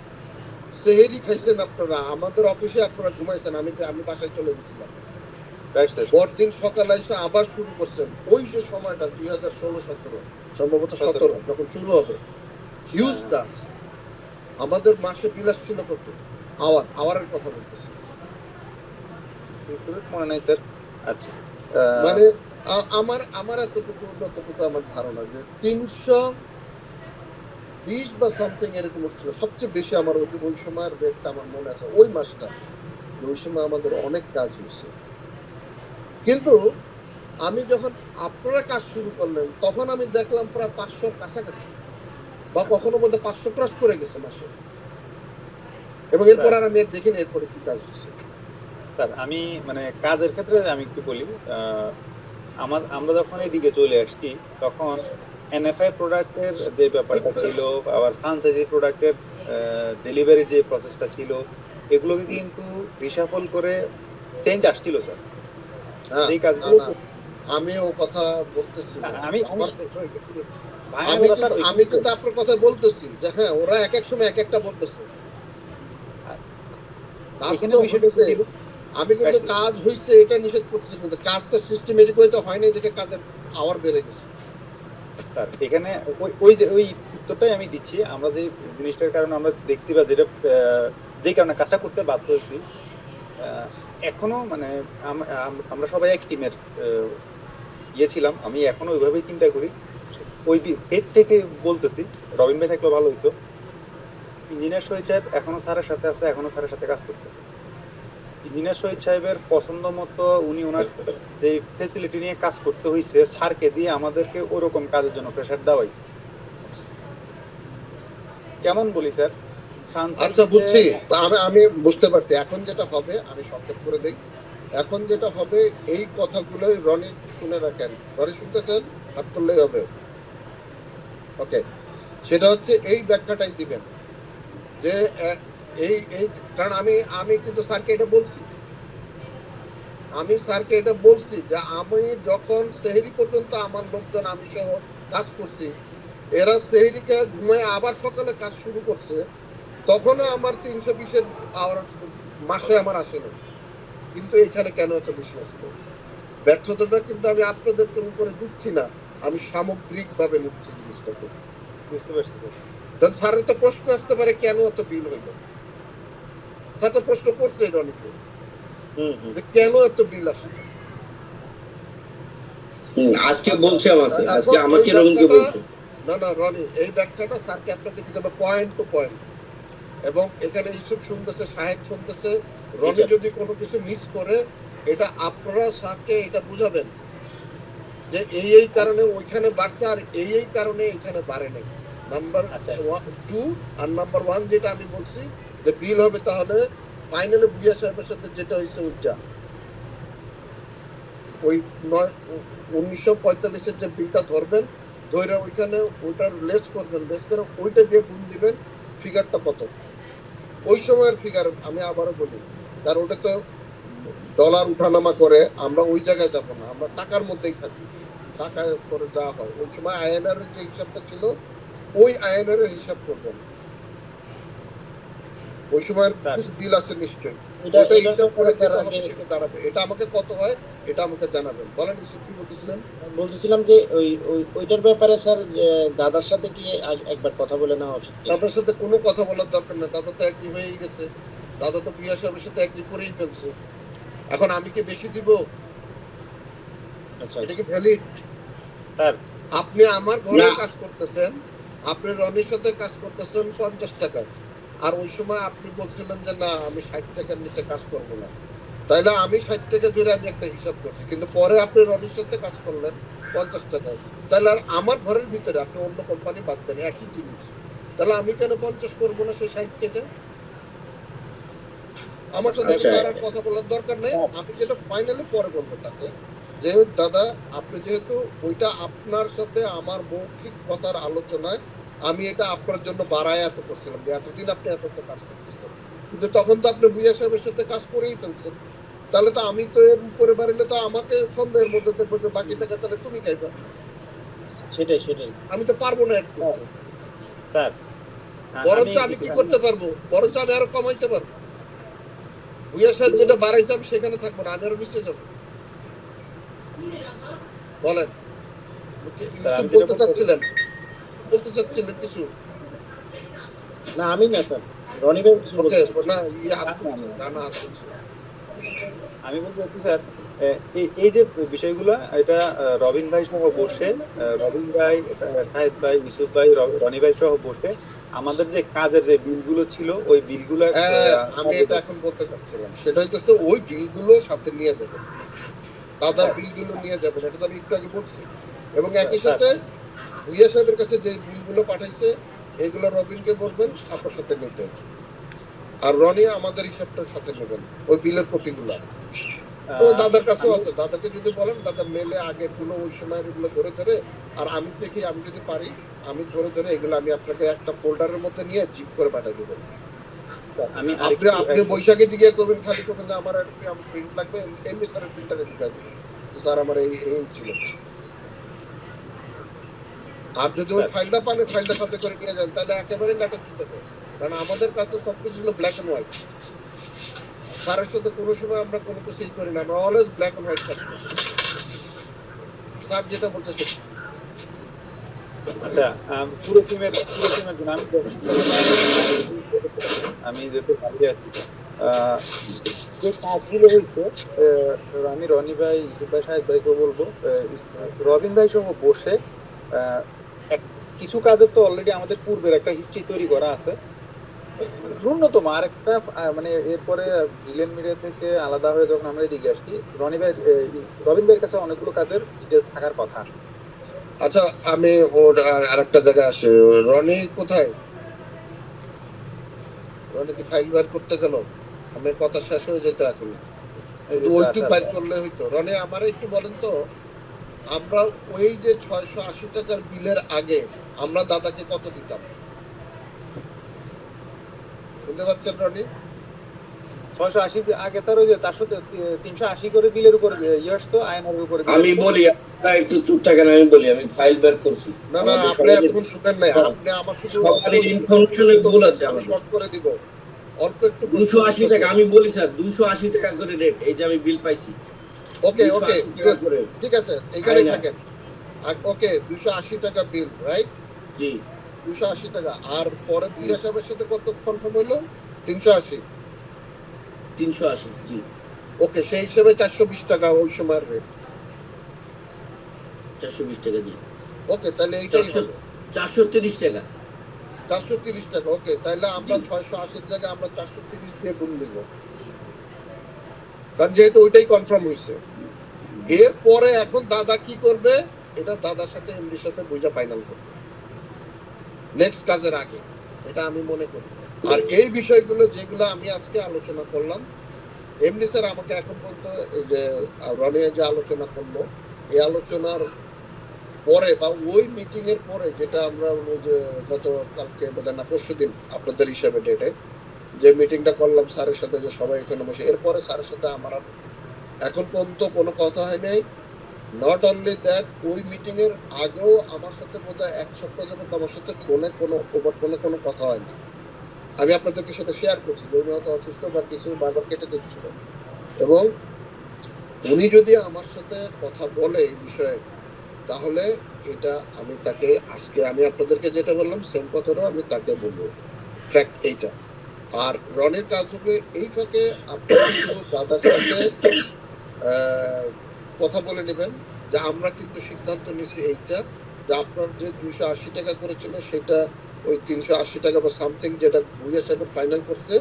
সেহেরি খাইছেন আপনারা, আমাদের অফিসে আপনারা ঘুমাইছেন, আমি বাসায় চলে গেছিলাম, রাইট স্যার। পরদিন সকালে এসে আবার শুরু করছেন। ওই যে সময়টা 2016-17 সম্ভবত 17 যখন শুরু হবে, হিউজ কাজ। আমাদের মাসে বিল আসছিল কত? আওয়ারের কথা বলতেছি, মনে নাই স্যার। আচ্ছা, মানে আমার এতটুকু আমার ধারণা যে 320 বা সামথিং এরকম ছিল সবচেয়ে বেশি। আমার ওই সময়ের রেটটা আমার মনে আছে, ওই মাসটা, ওই সময় আমাদের অনেক কাজ হয়েছে। কিন্তু আমি যখন আপনারা কাজ শুরু করলেন তখন আমি দেখলাম প্রায় 500 কাছাকাছি, বা কখনো মধ্যে 500 ক্রস করে গেছে মাসে, এবং এরপর আর আমি দেখিনি এরপরে কি কাজ হচ্ছে। স্যার আমি মানে কাজের ক্ষেত্রে আমি একটু বলি, আমরা যখন এইদিকে চলে আসছি তখন এনএফআই প্রোডাক্টের যে ব্যাপারটা ছিল, আবার ফ্রাঞ্চাইজি প্রোডাক্টের ডেলিভারি যে প্রসেসটা ছিল, এগুলোকে কিন্তু রিশাফল করে চেঞ্জ আসছিল স্যার। এই কাজগুলো আমি ও কথা বলতেছি, আমি কিন্তু আপনার কথা বলতেছি যে হ্যাঁ, ওরা এক এক সময় এক একটা বলতেছে। আমি কিন্তু কাজ হয়েছে এটা নিষেধ করতেছি, কিন্তু কাজটা সিস্টেমেটিক হইতে হয় নাই দেখে কাজের আওয়ার বেড়ে গেছে। এখানে ওই যে ওই উত্তরটাই আমি দিচ্ছি। আমরা যে জিনিসটার কারণে আমরা দেখতে পাই, যেটা যে কারণে কাজটা করতে বাধ্য হয়েছি, এখনো মানে আমরা সবাই এক টিমের ছিলাম। আমি এখনো ওইভাবেই চিন্তা করি। ওই ফেদ থেকে বলতেছি, রবিন ভাই থাকলে ভালো হইতো। ইঞ্জিনিয়ার শহীদ সাহেব এখনো স্যারের সাথে আছে, এখনো স্যারের সাথে কাজ করতে। ইঞ্জিনিয়ার শহীদ সাহেবের পছন্দ মতো উনি ওনার যে ফেসিলিটি নিয়ে কাজ করতে হয়েছে, স্যারকে দিয়ে আমাদেরকে ওরকম কাজের জন্য প্রেশার দেওয়া হয়েছে। কেমন বলি স্যার? আচ্ছা, বুঝছি, আমি বুঝতে পারছি। এখন যেটা হবে, আমি সংক্ষেপ করে দেই। এখন যেটা হবে, এই কথাগুলোই রনি শুনে রাখেন। রনি শুনতেছেন? হাত তুললেই হবে। ওকে, সেটা হচ্ছে এই ব্যাখ্যাটাই দিবেন যে এই কারণ আমি কিন্তু স্যারকে এটা বলছি, যে আমি যখন সেহেরি পর্যন্ত আমার লোকজন আমি সহ কাজ করছি, এরা সেহেরিকে ঘুমায় আবার সকালে কাজ শুরু করছে, তখনও আমার 320-এর মাসে আমার আসে না। কিন্তু এখানে কেন এত বেশি আসলো? ব্যর্থতাটা কিন্তু আমি আপনাদেরকে উপরে দিচ্ছি না, আমি সামগ্রিক ভাবে নিচ্ছি জিনিসটাকে। বুঝতে পারছি স্যার। স্যারের তো প্রশ্ন আসতে পারে কেন এত বিল হইল। স্যার তো প্রশ্ন করছে রনিকে যে কেন এত বিল আসলো। আজকে বলছে আমাকে রনিকে বলছে। না রনি, এই ব্যাখ্যাটা স্যারকে আপনাকে দিতে হবে পয়েন্ট টু পয়েন্ট। এবং এখানে ইসুফ শুনতেছে, সাহেব শুনতেছে, রনি যদি কোনো কিছু মিস করে, এটা আপনারা স্যারকে এটা বুঝাবেন যে এই কারণে ওইখানে বাড়ছে, আর এই কারণে এখানে বাড়ে নাই। নাম্বার 2 আর নাম্বার 1 যেটা আমি বলছি যে বিল হবে, তাহলে ফাইনালি বুয়া সাহেবের সাথে যেটা হয়েছে ওই 1945-এর যে বিলটা ধরবেন, ধরে ওইখানে ওইটার লেস করবেন, লেস করে ওইটা দিয়ে গুণ দিবেন ফিগারটা কত। ওই সময়ের ফিগার আমি আবারও বলি, কারণ ওটা তো ডলার উঠানামা করে, আমরা ওই জায়গায় যাব না, আমরা টাকার মধ্যেই থাকি, টাকা করে যা হয়। ওই সময় আইএনআর এর যে হিসাবটা ছিল, ওই আইএনআর এর হিসাব করবেন। ওই সময়ের বিল আছে নিশ্চয়ই, এটা আমাকে কত হয় এটা আমাকে জানাবেন। বলেন কি বলতেছিলেন? বলতেছিলাম যে ওইটার ব্যাপারে স্যার দাদার সাথে কি একবার কথা বলে নেওয়া উচিত? দাদার সাথে কোনো কথা বলার দরকার নেই, দাদা তো এগ্রি হয়েই গেছে, দাদা তো প্রিয়া সাহেবের সাথে এগ্রি করেই ফেলছে। এখন আমি কি বেশি দিব? এটা কি ভ্যালিড? আপনি আমার ঘরে কাজ করতেছেন, আপনি রনির সাথে কাজ করতেছেন 50 টাকা, আর ওই সময় আপনি বলছিলেন যে না আমি 60 টাকার নিচে কাজ করব না, তাইলে আমি 60 টাকা ধরে আমি একটা হিসাব করছি, কিন্তু পরে আপনি রনির সাথে কাজ করলেন 50 টাকায়, তাহলে আর আমার ঘরের ভিতরে আপনি অন্য কোম্পানি বাদ দেন, একই জিনিস, তাহলে আমি কেন 50 করবো না সেই 60 টাকা? আমার সাথে তার আর কথা বলার দরকার নেই। আমি যেটা ফাইনালি পরে বলবো তাকে, যে দাদা আপনি যেহেতু ওইটা আপনার সাথে আমার মৌখিক কথার আলোচনায় আমি এটা আপনার জন্য বাড়ায় এত করছিলাম যে এতদিন আপনি এত কাজ করতেছেন, কিন্তু তখন তো আপনি বুয়া সাহেবের সাথে কাজ করেই ফেলছেন, তাহলে তো আমি তো এর উপরে বাড়লে তো আমাকে সন্দেহের মধ্যে দেখবো যে বাকি টাকা তাহলে তুমি খাইবা। সেটাই আমি তো পারবো না একটু। স্যার বরঞ্চ আমি কি করতে পারবো, বরঞ্চ আমি আরো কমাইতে পারবো। ভুইয়া সাহেব যেটা বাড়াইছে আমি সেখানে থাকবো না, আমি আরো নিচে যাবো। বলেন স্যার, কিছু বলতে চাচ্ছিলেন, বলতে চাচ্ছিলেন কিছু? না আমি না স্যার, রনি ভাই কিছু ওকে, বলতে না ইয়ে হাত না, তুলছে, না, রানা হাত তুলছে। আমি বলতে চাচ্ছি স্যার, এই যে বিষয়গুলো, এটা রবিন ভাই সহ বসে, রবিন ভাই, শাহেদ ভাই, ইউসুফ ভাই, রনি ভাই সহ বসে আমাদের যে কাজের যে বিলগুলো ছিল ওই বিলগুলো হ্যাঁ, আমি এটা এখন বলতে চাচ্ছিলাম, সেটা হইতেছে ওই বিলগুলো সাথে নিয়ে যাবেন, দাদার বিলগুলো নিয়ে যাবেন, এটা তো আমি একটু আগে বলছি। এবং একই সাথে ভুইয়া সাহেবের কাছে যে বিলগুলো পাঠাইছে এগুলো রবিনকে বলবেন আপনার সাথে নিতে, আর রনি আমাদের হিসাবটার সাথে নেবেন ওই বিলের কপিগুলা। তো দাদার কাছেও আছে, দাদাকে যদি বলেন দাদা মেলে আগের গুলো ওই সময়ের এগুলো ধরে ধরে, আর আমি দেখি আমি যদি পারি আমি ধরে ধরে এগুলো আমি আপনাকে একটা ফোল্ডারের মধ্যে নিয়ে জিপ করে পাঠিয়ে দেবো। আমি আপনি বৈশাখী দিকে করবেন, খালি করবেন যে আমার প্রিন্ট লাগবে, এমনি স্যারের প্রিন্টারে ঢুকাই দেবেন স্যার আমার এই এই ছিল। আর যদি ওই ফাইলটা পান ফাইলটা সাথে করে নিয়ে যান তাহলে একেবারে নাটক দিতে হবে, কারণ আমাদের কাছে সবকিছু ছিল ব্ল্যাক এন্ড হোয়াইট। স্যারের সাথে কোনো সময় আমরা কোনো কিছুই করি না, আমরা অলওয়েজ ব্ল্যাক এন্ড হোয়াইট কাজ করি। স্যার যেটা বলতেছে আচ্ছা, পুরো টিমের জন্য আমি যেহেতু বাইরে আছি, যে কাজগুলো হয়েছে, আমি রনি ভাই, ইউসুফ ভাই, শাহেদ ভাইকে বলবো, রবিন ভাই সহ বসে কিছু কাজের তো অলরেডি আমাদের পূর্বের একটা হিস্ট্রি তৈরি করা আছে, ন্যূনতম আরেকটা মানে এরপরে ব্রিলিয়ান মিডিয়া থেকে আলাদা হয়ে যখন আমরা এদিকে আসছি, রবিন ভাইয়ের কাছে অনেকগুলো কাজের ডিটেলস থাকার কথা। আচ্ছা, আমি ওর আরেকটা জায়গায় আসি, রনি কোথায়? রনি কি ফাইল বার করতে গেল? আমি কথা শেষ হয়ে যেত এখন, শুধু ওইটুকু বাইর করলে হইতো। রনি আমার একটু বলেন তো, আমরা ওই যে 680 টাকার বিলের আগে আমরা দাদাকে কত দিতাম? শুনতে পাচ্ছেন রনি? 680 আগে স্যার ওই যে 380 করে বিলের উপর ইয়ার্স তো আয়নার উপরে। আমি বলি একটু চুপ থাকেন, আমি বলি আমি ফাইল বের করছি। না না, আপনি এখন শুনেন নাই, আপনি আমার শুধু সবারই ইনফরমেশনে ভুল আছে। আমি শর্ট করে দিব অল্প একটু। 280 টাকা আমি বলি স্যার, 280 টাকা করে রেট, এই যে আমি বিল পাইছি। ওকে ওকে ঠিক আছে, এখানেই থাকেন। ওকে 280 টাকা বিল, রাইট? জি 280 টাকা। আর পরে ভুইয়া সাহেবের সাথে কত কনফার্ম হইলো? 380। 380 জি। ওকে, সেই হিসেবে 420 টাকা ওই সময়ের রেট। 420 টাকা জি। ওকে, তাহলে এইটাই হবে 430 টাকা। 430 টাকা। ওকে, তাহলে আমরা 680 এর জায়গায় আমরা 430 দিয়ে গুণ দিব, কারণ যেহেতু ওইটাই কনফার্ম হয়েছে। এরপরে এখন দাদা কি করবে এটা দাদার সাথে এমডির সাথে বুঝা ফাইনাল করবে নেক্সট কাজের আগে, এটা আমি মনে করি। আর এই বিষয়গুলো যেগুলো আমি আজকে আলোচনা করলাম, এমডি স্যার আমাকে এখন পর্যন্ত যে রনি যে আলোচনা করলো, এই আলোচনার পরে বা ওই মিটিং এর পরে, যেটা আমরা যে গতকালকে বোধহয় না পরশুদিন আপনাদের হিসাবে ডেটে যে মিটিংটা করলাম স্যারের সাথে, যে সবাই এখানে বসে, এরপরে স্যারের সাথে আমার এখন পর্যন্ত কোনো কথা হয় নাই। নট অনলি দ্যাট, ওই মিটিং এর আগেও আমার সাথে বোধহয় 1 সপ্তাহ যাবত আমার সাথে ফোনে কোনো কথা হয় না। আমি আপনাদেরকে সেটা শেয়ার করছি যে উনি হয়তো অসুস্থ বা কিছু বারবার কেটে দিচ্ছিল, এবং উনি যদি আমার সাথে কথা বলে এই বিষয়ে, তাহলে এটা আমি তাকে আজকে আমি আপনাদেরকে যেটা বললাম সেম কথাটা আমি তাকে বলবো, ফ্যাক্ট এইটা। আর রনির কাজ হবে এই ফাঁকে আপনারা দাদার সাথে কথা বলে নেবেন যে আমরা কিন্তু সিদ্ধান্ত নিছি এইটা, যে আপনার যে 280 টাকা করেছিল সেটা ওই 380 টাকা বা সামথিং যেটা ভুইয়া সাহেব ফাইনাল করছে,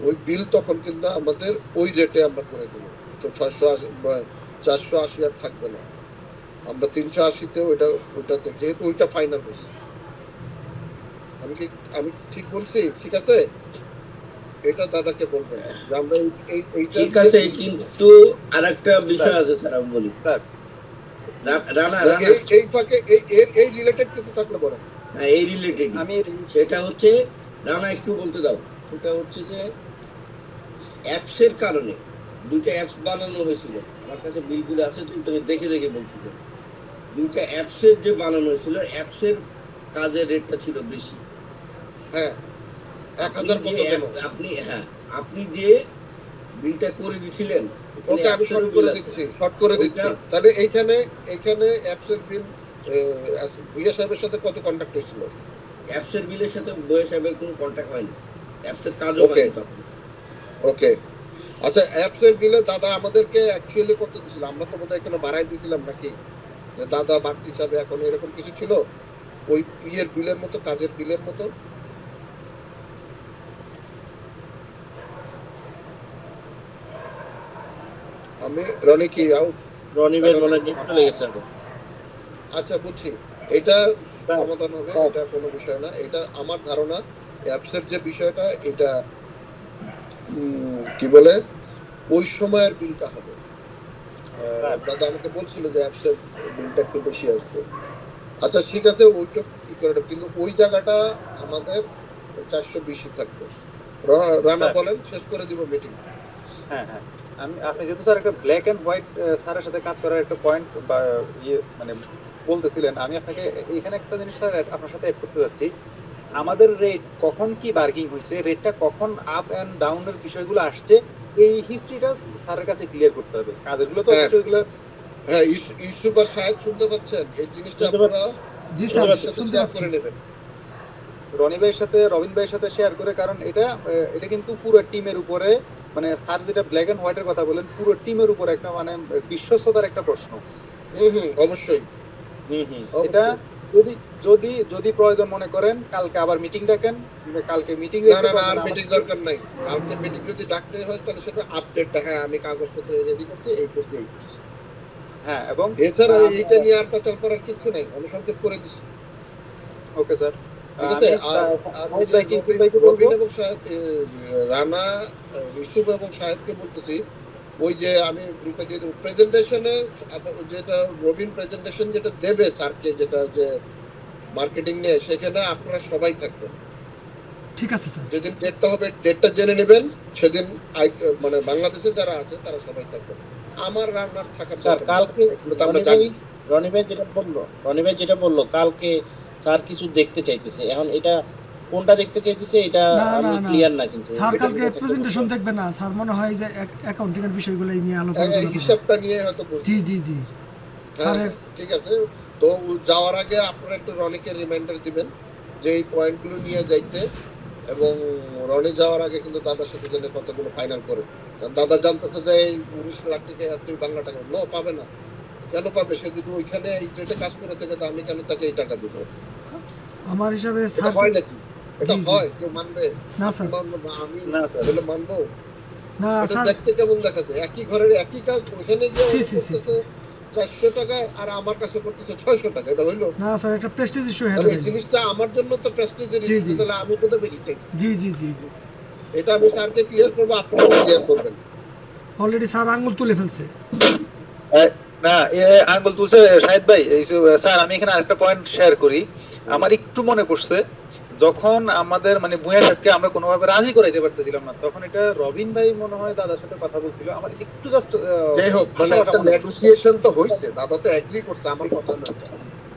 ওই বিল তখন কিন্তু আমাদের ওই রেটে আমরা করে দেবো। 480 আর থাকবে না, আমরা 380-তে ওইটাতে, যেহেতু ওইটা ফাইনাল হয়েছে। আমি ঠিক বলছি? ঠিক আছে, এটা দাদাকে বলবেন যে আমরা এইটা ঠিক আছে। কিন্তু আরেকটা বিষয় আছে স্যার, আমি বলি স্যার রানা এই ফাঁকে এই রিলেটেড কিছু থাকলে বলেন। হ্যাঁ, এই রিলেটেড আমি সেটা হচ্ছে, রানা একটু বলতে দাও। সেটা হচ্ছে যে অ্যাপসের কারণে দুইটা অ্যাপস বানানো হয়েছিল, আমার কাছে বিলগুলো আছে, তুমি দেখে দেখে বলছিল। দুইটা অ্যাপসের যে বানানো হয়েছিল, অ্যাপসের কাজের রেটটা ছিল বেশি, হ্যাঁ আপনি 1000 যে কত দেন? আপনি হ্যাঁ আপনি যে বিলটা করে দিছিলেন ওখানে ওকে আমি অ্যাপসেরও শর্ট বিল করে আছে। দিচ্ছি, শর্ট করে ওইটা দিচ্ছি। তাহলে এইখানে অ্যাপসের বিল ভুইয়া সাহেবের সাথে কত কন্ট্যাক্ট হয়েছিল? অ্যাপসের বিলের সাথে বয়ে সাহেবের কোনো কন্ট্যাক্ট হয়নি, অ্যাপসের কাজও ওকে হয়নি তখন। ওকে আচ্ছা, অ্যাপসের বিলে দাদা আমাদেরকে অ্যাকচুয়ালি কত দিছিল? আমরা তো বোধহয় এখানে বাড়াই দিছিলাম নাকি, যে দাদা বাড়তি চাবে এখন, এরকম কিছু ছিল ওই ইয়ের বিলের মতো, কাজের বিলের মতো? আমি রনি কি আউট? রনি ভাই মনে হয় চলে গেছে এখন। আচ্ছা বুঝছি, এটা স্যার, সমাধান হবে, স্যার। এটা কোনো বিষয় না। এটা আমার ধারণা অ্যাপসের যে বিষয়টা, এটা কি বলে ওই সময়ের বিলটা হবে। স্যার। দাদা আমাকে বলছিল যে অ্যাপসের বিলটা একটু বেশি আসবে। আচ্ছা ঠিক আছে, ওইটা কি করে দেব, কিন্তু ওই জায়গাটা আমাদের 420 থাকবে। রানা স্যার। বলেন, শেষ করে দিব মিটিং। হ্যাঁ হ্যাঁ, আপনি যেহেতু স্যার একটা ব্ল্যাক এন্ড হোয়াইট স্যারের সাথে কাজ করার একটা পয়েন্ট বা ইয়ে মানে বলতেছিলেন, আমি আপনাকে এখানে একটা জিনিস স্যার আপনার সাথে অ্যাড করতে যাচ্ছি। আমাদের রেট কখন কি বার্গিং হয়েছে, রেটটা কখন আপ এন্ড ডাউনের বিষয়গুলো আসছে, এই হিস্ট্রিটা স্যারের কাছে ক্লিয়ার করতে হবে। কাজেরগুলো তো হ্যাঁ। বিষয়গুলো হ্যাঁ, ইউসুফ আর সাহেব শুনতে পাচ্ছেন? এই জিনিসটা শুনতে আপনারা জি শুনতে স্যার, পাচ্ছি, সাথে শুনতে শেয়ার পাচ্ছি। করে নেবেন। রনি ভাইয়ের সাথে, রবিন ভাইয়ের সাথে শেয়ার করে, কারণ এটা কিন্তু পুরো টিমের উপরে, মানে স্যার যেটা ব্ল্যাক এন্ড হোয়াইটের কথা বলেন, পুরো টিমের উপরে একটা মানে বিশ্বস্ততার একটা প্রশ্ন। অবশ্যই এটা অবশ্যই। যদি যদি যদি প্রয়োজন মনে করেন কালকে আবার মিটিং ডাকেন, কালকে মিটিং না না না, আর মিটিং দরকার নাই। কালকে মিটিং যদি ডাকতে হয় তাহলে সেটা আপডেটটা, হ্যাঁ আমি কাগজপত্র রেডি করছি, এই করছি এই করছি। হ্যাঁ, এবং এছাড়া এইটা নিয়ে আর পেঁচাল করার কিছু নাই, আমি সংক্ষেপ করে দিচ্ছি। ওকে স্যার, ঠিক আছে। আর ওই যে রবিন এবং রানা, ইউসুফ এবং সাহেবকে বলতেছি, ওই যে আমি গ্রুপে দিয়ে দেবো প্রেজেন্টেশনে, যেটা রবিন প্রেজেন্টেশন যেটা দেবে স্যারকে, যেটা যে মার্কেটিং নিয়ে, সেখানে আপনারা সবাই থাকবেন। ঠিক আছে স্যার। যেদিন ডেটটা হবে ডেটটা জেনে নেবেন, সেদিন মানে বাংলাদেশে যারা আছে তারা সবাই থাকবেন। আমার রান্নার থাকার স্যার দরকার কালকে নেই, এগুলো তো আমরা জানি। রনি ভাই যেটা বললো কালকে স্যার কিছু দেখতে চাইতেছে, এখন এটা কোনটা দেখতে চাইতেছে এটা না আমি না না ক্লিয়ার না, কিন্তু স্যার এটা কালকে নিয়ে একটা প্রেজেন্টেশন বলতে দেখবে না, স্যার মনে হয় যে অ্যাকাউন্টিং এর বিষয়গুলো নিয়ে আলোচনা এই করবে। হিসাবটা নিয়ে হয়তো বলছি। জি জি জি হ্যাঁ স্যারের হ্যাঁ, ঠিক আছে। তো যাওয়ার আগে আপনারা একটু রনিকে রিমাইন্ডার দিবেন যে এই পয়েন্টগুলো নিয়ে যাইতে, এবং রনি যাওয়ার আগে কিন্তু দাদার সাথে জেনে কতগুলো ফাইনাল করে। কারণ দাদা জানতেছে যে এই 19 লাখ টাকা তুই বাংলা টাকা নো পাবে না। কেন পাবে? সে যদি ওইখানে এই রেটে কাজ করে থাকে, তো আমি কেন তাকে এই টাকা দিব? আমার হিসাবে এটা স্যার হয় নাকি? এটা জি, জি। হয়? কেউ মানবে? না আপনি স্যার, মানবো না, আমি না স্যার। বলে মানবো? না এটা স্যার, দেখতে কেমন দেখা যায়? একই ঘরের একই কাজ, ওইখানে গিয়ে সি, ওরা সি, সি, করতেছে 400 টাকায়, আর আমার কাছে করতেছে 600 টাকা। এটা হইলো? না স্যার, একটা প্রেস্টিজ ইস্যু হয়ে তাহলে এই যাবে। জিনিসটা আমার জন্য তো প্রেস্টিজের জি, ইস্যু, জি। তাহলে আমি কোথায় বেশি চাই? জি জি জি এটা আমি স্যারকে ক্লিয়ার করবো, আপনারা ক্লিয়ার করবেন। অলরেডি স্যার আঙ্গুল তুলে ফেলছে। না, আঙ্গুল তুলছে শাহিদ ভাই। স্যার আমি এখানে আরেকটা পয়েন্ট শেয়ার করি। আমার একটু মনে পড়ছে, যখন আমাদের মানে ভূঁইয়া সাহেবকে আমরা কোনোভাবে রাজি করাইতে পারতেছিলাম না, তখন এটা রবিন ভাই মনে হয় দাদার সাথে কথা বলছিল। আমার একটু জাস্ট যাই হোক, মানে একটা নেগোসিয়েশন তো হইছে, দাদা তো এগ্রি করছে, আমার কথা না।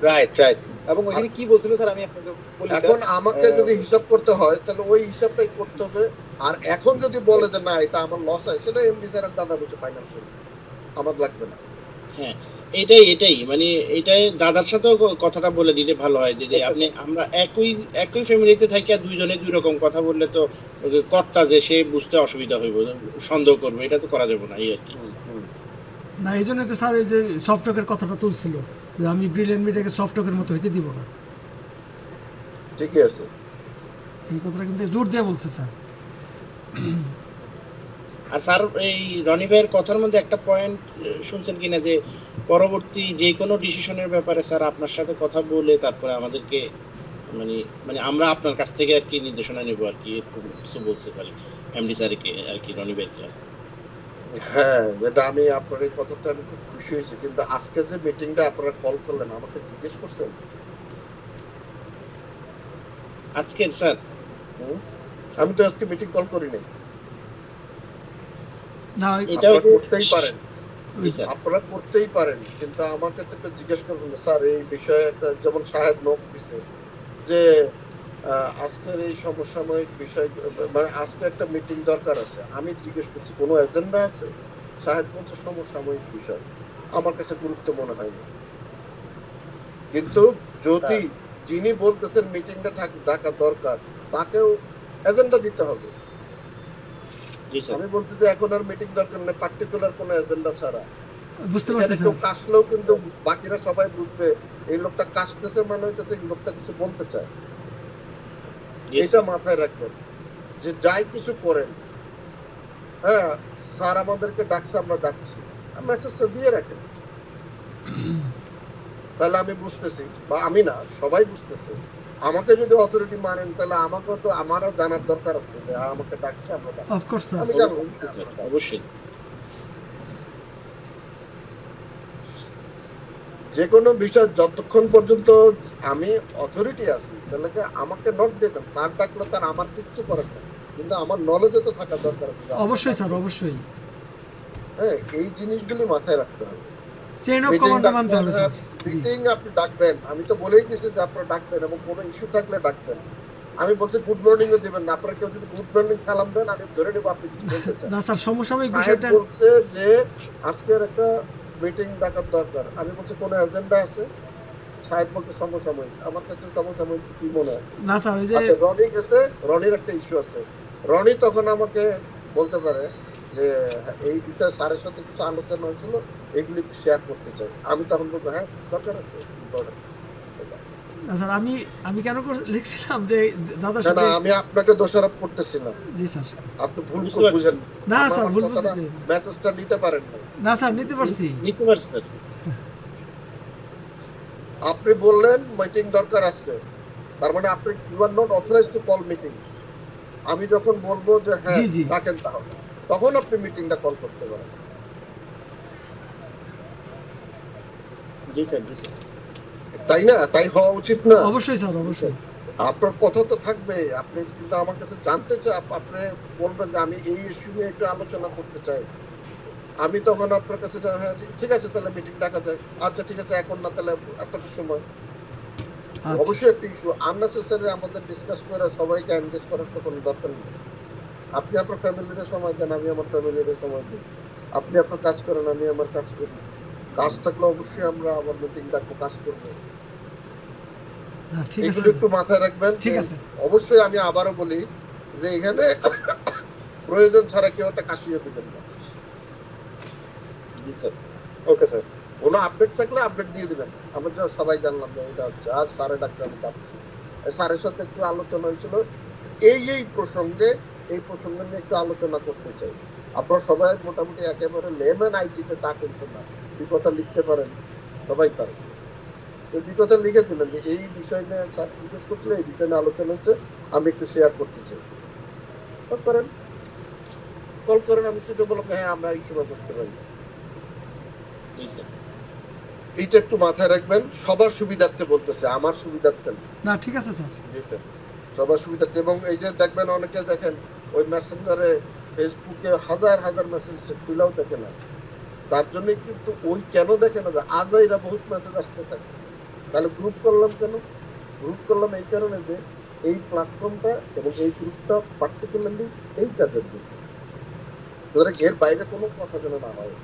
Right right. এবং ওইখানে কি বলছিল স্যার আমি আপনাকে বলি। এখন আমাকে যদি হিসাব করতে হয় তাহলে ওই হিসাবটাই করতে হবে। আর এখন যদি বলে যে না এটা আমার লস হয়, সেটা এমডি স্যার আর দাদা বসে ফাইনাল করবে, আমার লাগবে না। হ্যাঁ, এটাই মানে এটাই দাদার সাথেও কথাটা বলে দিলে ভালো হয়, যে আপনি আমরা একই ফ্যামিলিতে থাকি, আর দুইজনে দুই রকম কথা বললে তো কর্তা যে সে বুঝতে অসুবিধা হইব, সন্দেহ করবে, এটা তো করা যাবে না, এই আর কি। না, এই জন্য তো স্যার এই যে সফটওয়্যারের কথাটা তুলছিল, যে আমি ব্রিলিয়ান্ট মিডিয়াকে সফটওয়্যারের মতো হইতে দিব না। ঠিকই আছে। এই কথাটা কিন্তু জোর দিয়ে বলছে স্যার। আর স্যার এই রনি ভাইয়ের কথার মধ্যে একটা পয়েন্ট শুনছেন কিনা, যে পরবর্তী যে কোনো ডিসিশনের ব্যাপারে স্যার আপনার সাথে কথা বলে তারপরে আমাদেরকে মানে মানে আমরা আপনার কাছ থেকে আর কি নির্দেশনা নেব আর কি, এরকম কিছু বলছে স্যার এমডি স্যারকে আর কি, রনি ভাইয়ের কাছে। হ্যাঁ, এটা আমি আপনার এই কথাটা আমি খুব খুশি হয়েছি, কিন্তু আজকে যে মিটিংটা আপনারা কল করলেন আমাকে জিজ্ঞেস করছেন আজকের স্যার? আমি তো আজকে মিটিং কল করি নাই। না এটাও আপনারা করতেই পারেন, ওই স্যার আপনারা করতেই পারেন, কিন্তু আমাকে তো একটু জিজ্ঞেস করবেন স্যার এই বিষয়ে একটা, যেমন সাহেব নোট দিছে যে আজকের এই সমসাময়িক বিষয়, মানে আজকে একটা মিটিং দরকার আছে, আমি জিজ্ঞেস করছি কোনো এজেন্ডা আছে? সাহেব বলছে সমসাময়িক বিষয়, আমার কাছে গুরুত্ব মনে হয়নি। কিন্তু যদি যিনি বলতেছেন মিটিংটা ডাকা দরকার, তাকেও এজেন্ডা দিতে হবে। জি স্যার। আমি বলছি যে এখন আর মিটিং দরকার নেই, পার্টিকুলার কোনো এজেন্ডা ছাড়া। বুঝতে এখানে পারছি কেউ স্যার। কাশলেও কিন্তু বাকিরা সবাই বুঝবে এই লোকটা কাশতেছে, মানে হইতেছে এই লোকটা কিছু বলতে চায়। জি এটা স্যার। মাথায় রাখবেন যে যাই কিছু করেন, হ্যাঁ স্যার আমাদেরকে ডাকছে আমরা যাচ্ছি, মেসেজটা দিয়ে রাখেন, তাহলে আমি বুঝতেছি, বা আমি না সবাই বুঝতেছে। আমাকে যদি অথরিটি মানেন তাহলে আমাকেও তো, আমারও জানার দরকার আছে যে আমাকে ডাকছে, আমরা ডাকছি, অফকোর্স স্যার। আমি জানলাম যে স্যার, আমরা ডাকছি। অবশ্যই। যে কোনো বিষয় যতক্ষণ পর্যন্ত আমি অথরিটি আছি, তাহলে কি আমাকে নক দিতেন, স্যার ডাকলে তার আমার কিচ্ছু করার নেই, কিন্তু আমার নলেজে তো থাকা দরকার আছে যে আপনার অবশ্যই স্যার, ডাকছে। অবশ্যই। হ্যাঁ, এই জিনিসগুলি মাথায় রাখতে হবে। চেইন অফ মিটিং কমান্ড মানতে ডাকবেন, হবে হ্যাঁ স্যার। জি। মিটিং আপনি ডাকবেন, আমি তো বলেই দিয়েছি যে আপনারা ডাকবেন এবং কোনো ইস্যু থাকলে ডাকবেন। আমি বলছি গুড মর্নিং ও দিবেন না, আপনারা কেউ যদি গুড মর্নিং সালাম দেন আমি ধরে নেবো আপনি কিছু বলতে চান। না স্যার, সমসাময়িক সাহেব বিষয়টা বলছে যে আজকের একটা মিটিং ডাকার দরকার, আমি বলছি কোনো এজেন্ডা আছে? সাহেব বলছে সমসাময়িক, আমার কাছে সমসাময়িক কিছুই মনে হয়। না স্যার, ওই যে আচ্ছা রনি গেছে, রনির একটা ইস্যু আছে, রনি তখন আমাকে বলতে পারে যে এই বিষয়ে স্যারের সাথে কিছু আলোচনা হয়েছিল, এগুলি একটু শেয়ার করতে চাই। আমি তখন বলবো হ্যাঁ দরকার আছে, ইম্পর্টেন্ট। না স্যার, আমি আমি কেন লিখছিলাম যে দাদার না না, সাথে। আমি আপনাকে দোষারোপ করতেছি না, জি স্যার। আপনি ভুল বুঝতে পারছি। বুঝেন। না আমার স্যার, ভুল কথাটা, বুঝতে। মেসেজটা নিতে পারেন না। না স্যার, নিতে পারছি। নিতে পারছি স্যার। আপনি বললেন মিটিং দরকার আছে, তার মানে আপনি you are not authorise to call meeting. আমি যখন বলবো যে হ্যাঁ জি জি। ডাকেন তাহলে, তখন আপনি মিটিংটা কল করতে পারেন, জি স্যার, জি স্যার। তাই না? তাই হওয়া উচিত না? অবশ্যই স্যার, অবশ্যই। আপনার কথা তো থাকবে, আপনি কিন্তু আমার কাছে জানতে চাই, আপনি বলবেন যে আমি এই ইস্যু নিয়ে একটু আলোচনা করতে চাই, আমি তখন আপনার কাছে হ্যাঁ ঠিক আছে তাহলে মিটিং ডাকা যায়, আচ্ছা ঠিক আছে এখন না তাহলে এতটা সময়। আচ্ছা। অবশ্যই একটা ইস্যু আননেসেসারি আমাদের ডিসকাস করে সবাইকে এনগেজ করার তো কোনো দরকার নেই। আপনি আপনার ফ্যামিলির সময় দেন, আমি আমার ফ্যামিলির সময় দিই, আপনি আপনার কাজ করেন, আমি আমার কাজ করি। কাজ থাকলে অবশ্যই আমরা আবার মিটিং ডাকবো, কাজ করবো। হ্যাঁ, ঠিক আছে। এগুলো একটু মাথায় রাখবেন। ঠিক আছে। অবশ্যই আমি আবারও বলি যে এখানে প্রয়োজন ছাড়া কেউ একটা কাশিয়ে দিবেন না। জি স্যার। ওকে স্যার, কোনো আপডেট থাকলে আপডেট দিয়ে দিবেন, আমরা যা সবাই জানলাম যে এটা হচ্ছে আজ স্যারে ডাকছে, আমি ডাকছি। স্যারের সাথে একটু আলোচনা হয়েছিল এই প্রসঙ্গে, এই প্রসঙ্গে নিয়ে একটু আলোচনা করতে চাই। আপনারা সবাই মোটামুটি একেবারে লেমেন আইটিতে তা কিন্তু না, দুই কথা লিখতে পারেন, সবাই পারেন। দুই কথা লিখে দিলেন যে এই বিষয় নিয়ে স্যার জিজ্ঞেস করছিল, এই বিষয় নিয়ে আলোচনা হয়েছে, আমি একটু শেয়ার করতে চাই, করেন, কল করেন, আমি সেটা বললাম হ্যাঁ আমরা এই সময় করতে পারি। জি স্যার। এইটা একটু মাথায় রাখবেন, সবার সুবিধার্থে বলতেছে, আমার সুবিধার্থে না। না, ঠিক আছে স্যার। জি স্যার, সবার সুবিধার্থে। এবং এই যে দেখবেন অনেকে দেখেন ওই মেসেঞ্জারে ফেসবুকে হাজার হাজার মেসেজ খুলেও দেখে না, তার জন্যই কিন্তু ওই কেন দেখে না, আজাইরা বহুত মেসেজ আসতে থাকে। তাহলে গ্রুপ করলাম কেন? গ্রুপ করলাম এই কারণে যে এই প্ল্যাটফর্মটা এবং এই গ্রুপটা পার্টিকুলারলি এই কাজের জন্য, সুতরাং এর বাইরে কোনো কথা যেন না হয়।